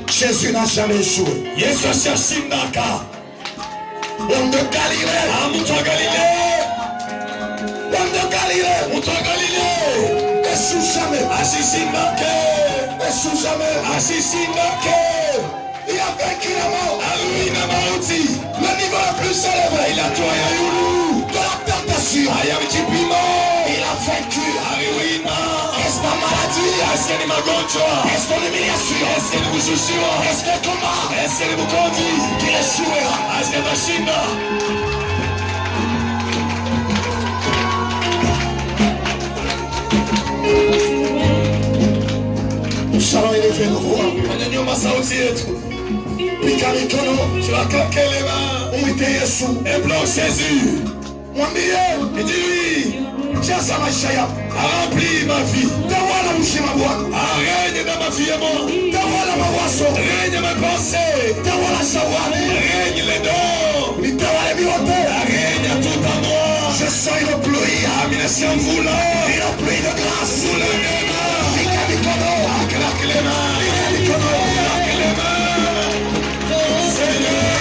Jésus n'a jamais échoué. Yesu ashashindaka. Homme de Galilée. Mtu wa Galilea. Homme de Galilée. Mtu wa Galilea. N'échoue jamais. Asishindake. N'échoue jamais. Asishindake. Il a vaincu la mort. Adui na mauti. Le niveau le plus élevé. Ilatoa ya yulu. De la tentation. Haya mjipimo. Il a vaincu. Aliwina. Est-ce la maladie? Est-ce que ni magonjwa? Est-ce que l'humiliation? Est-ce que ni kushushiwa? Est-ce que comment? Est-ce que ni bukovi? Qu'il échouera? Est-ce que atashinda? Yes, Nous allons élever nos voix. Wanyanyua sauti yetu. Pika mikono. Tuwakake les mains. Mwite Yesu. Implore Jésus. Mwambie. Et dis-lui, Jaza maisha yako. remplis ma vie. Tawala mzima Bwana. Règne dans ma vie et moi. Tawala mawazo. Règne mes pensées. Tawala zawadi. Règne les dons. Nitawale vyote. Règne à tout en moi. Je sens une pluie. Amination voula. Une pluie de grâce. Voula les mains. Pika mikono. Claque les mains. Pika mikono. Claque les mains. Seigneur.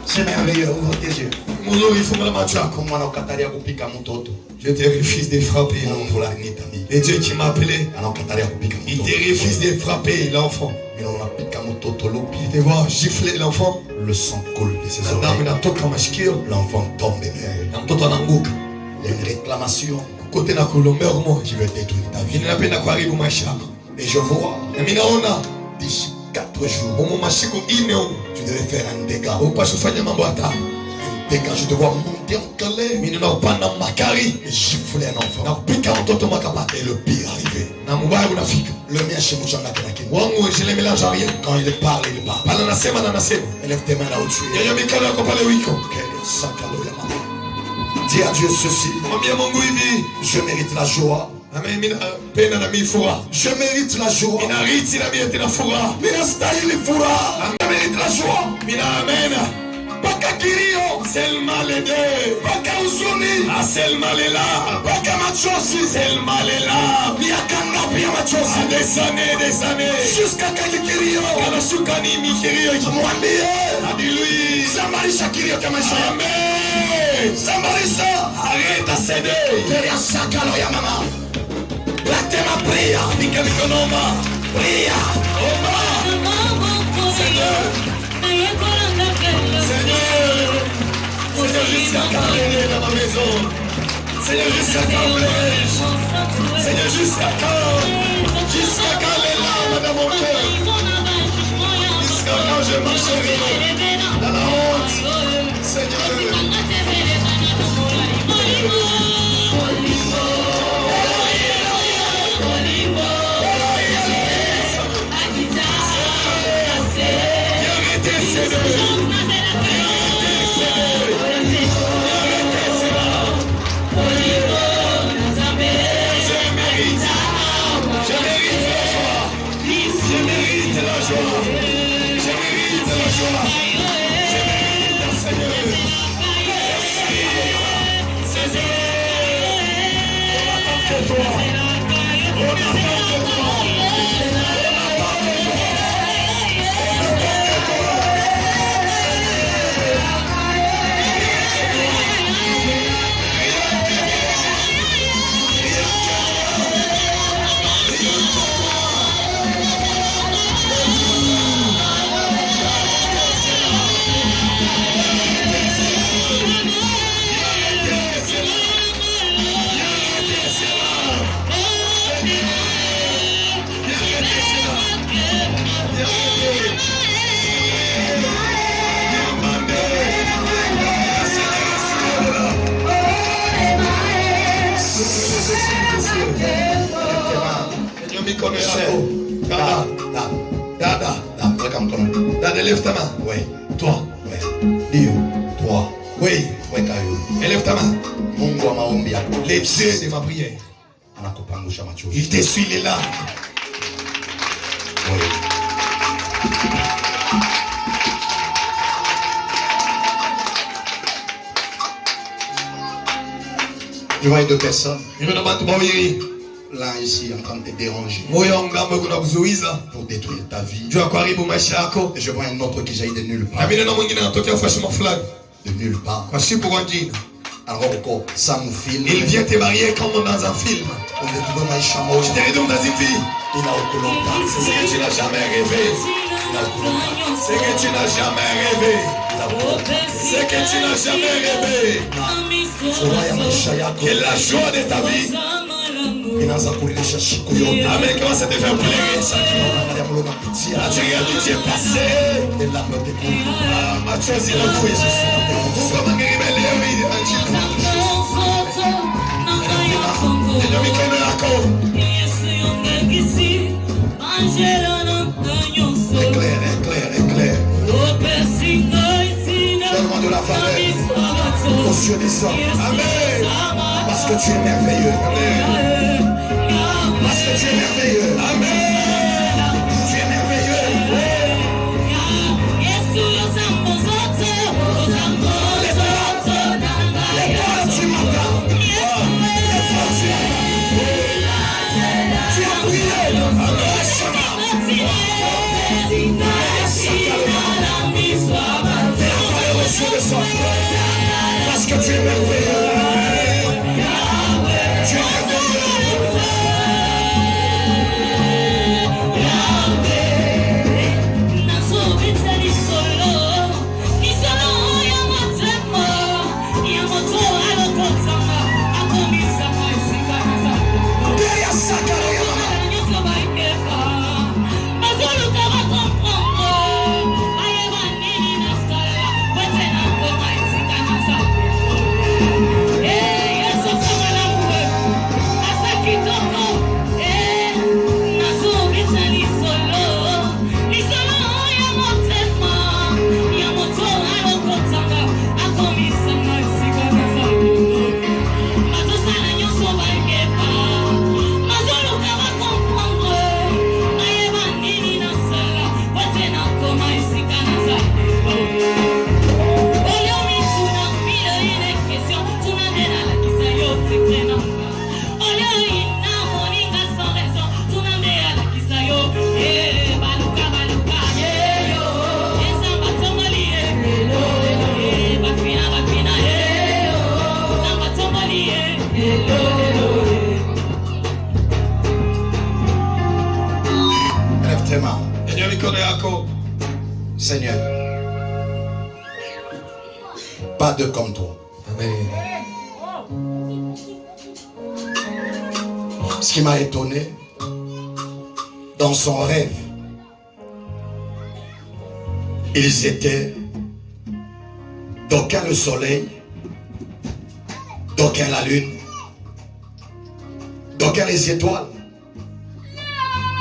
C'est merveilleux, ouvre tes yeux. Je te refuse de frapper l'enfant. Et Dieu qui m'a appelé, il te refuse de frapper l'enfant. Il te voit gifler l'enfant. Le sang coule de ses oreilles. L'enfant tombe et meurt. Il y a une réclamation qui veut détruire ta vie. Et je vois, d'ici 4 jours, tu devais faire un dégât. Un dégât, je te vois monter en colère et gifler un enfant. Et le pire arrivé. Le mien chez Mouchanga Kenaki. Quand il parle, il parle. Élève tes mains là où tu es. Dis à Dieu ceci. Je mérite la joie. Je mérite la joie. Minastahili furaha. Je mérite la joie. Paka kilio. Selma les deux. Paka huzuni. Selma les là. Paka machozi. Selma les là. Miaka ngapi ya machozi? Des années. Jusqu'à kali kilio. Kanashukani mikirio. Mwambie. Dis-lui. Samarisha kilio cha maisha yako. Amen. Samarisha. Arrête à céder. Teria sakalo ya mama. Latema pria. Nika mikonoma. Pria. Seigneur, jusqu'à quand régner dans ma maison? Seigneur, jusqu'à quand pleurer? Seigneur, jusqu'à quand? Jusqu'à quand les larmes dans mon cœur? Jusqu'à quand je marcherai dans la honte? Seigneur. Je mérite la joie. Je mérite, Seigneur. Dad, élève ta main. Oui. Toi. Oui. Dio. Toi. Oui. Oui, Kayo. Élève ta main. Mungu wa maombi yako. Les dieux de ma prière. Anakupangusha machozi. Il t'essuie les larmes. Oui. Je vois deux personnes. Je me demande comment il Là, ici, en train de te déranger. est. Pour détruire ta vie. Juu ya kuharibu maisha yako. Et je vois un autre qui jaillit de nulle Na part. mimi naona mwingine anatokea freshman fulani. De nulle part. Kwa shipo kwa jina. Alors encore, ça nous filme. Il vient te marier comme dans un film. On est trouvé maisha moja. Je te réduis dans une vie. Il a au colonta. Ce que tu n'as jamais rêvé. Ce que tu n'as jamais rêvé. Ce que tu n'as jamais rêvé. Furaha ya maisha yako. Et la joie de ta vie. Inaanza kulisha siku yote. Amen. Comment ça te fait pleurer? Unaangalia mloma Ah, pitia. tu regardes tout est passé. Les larmes te coulent. Ah, machozi yanakuja. Kama ngimeleo hili anjili. Ndio mikono yako. Éclaire, éclaire, éclaire. Donne-moi de la faveur. Aux cieux des hommes. Amen. Parce que tu es merveilleux. Parce que tu es merveilleux. Amen. Tu es merveilleux. Tu m'entends. Tu as prié. Aux cieux des hommes. Parce que tu es merveilleux. Tu es merveilleux. Deya sakalo ya mama. Lève tes mains. Ndio mikono yako. Seigneur, pas deux comme toi. Amen. Ce qui m'a étonné, dans son rêve, ils étaient d'aucun le soleil, d'aucun la lune, d'aucun les étoiles.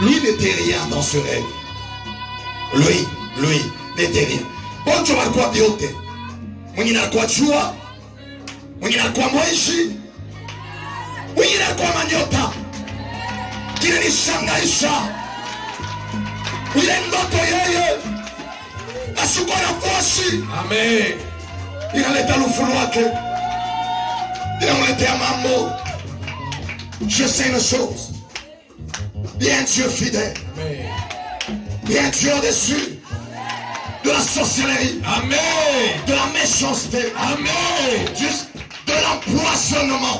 Lui n'était rien dans ce rêve. Lui n'était rien. Bonjour alikuwa vyote. Mwingine alikuwa jua, mwingine alikuwa mwezi, mwingine alikuwa manyota. Kinanishangaisha ile ndoto yeye asikuwa nafasi, Amen. inaleta lufu wake, inamletea mambo. Je sais une chose, bien Dieu fidèle, Amen. bien Dieu au-dessus de la sorcellerie, Amen. de la méchanceté, Amen. juste de l'empoisonnement.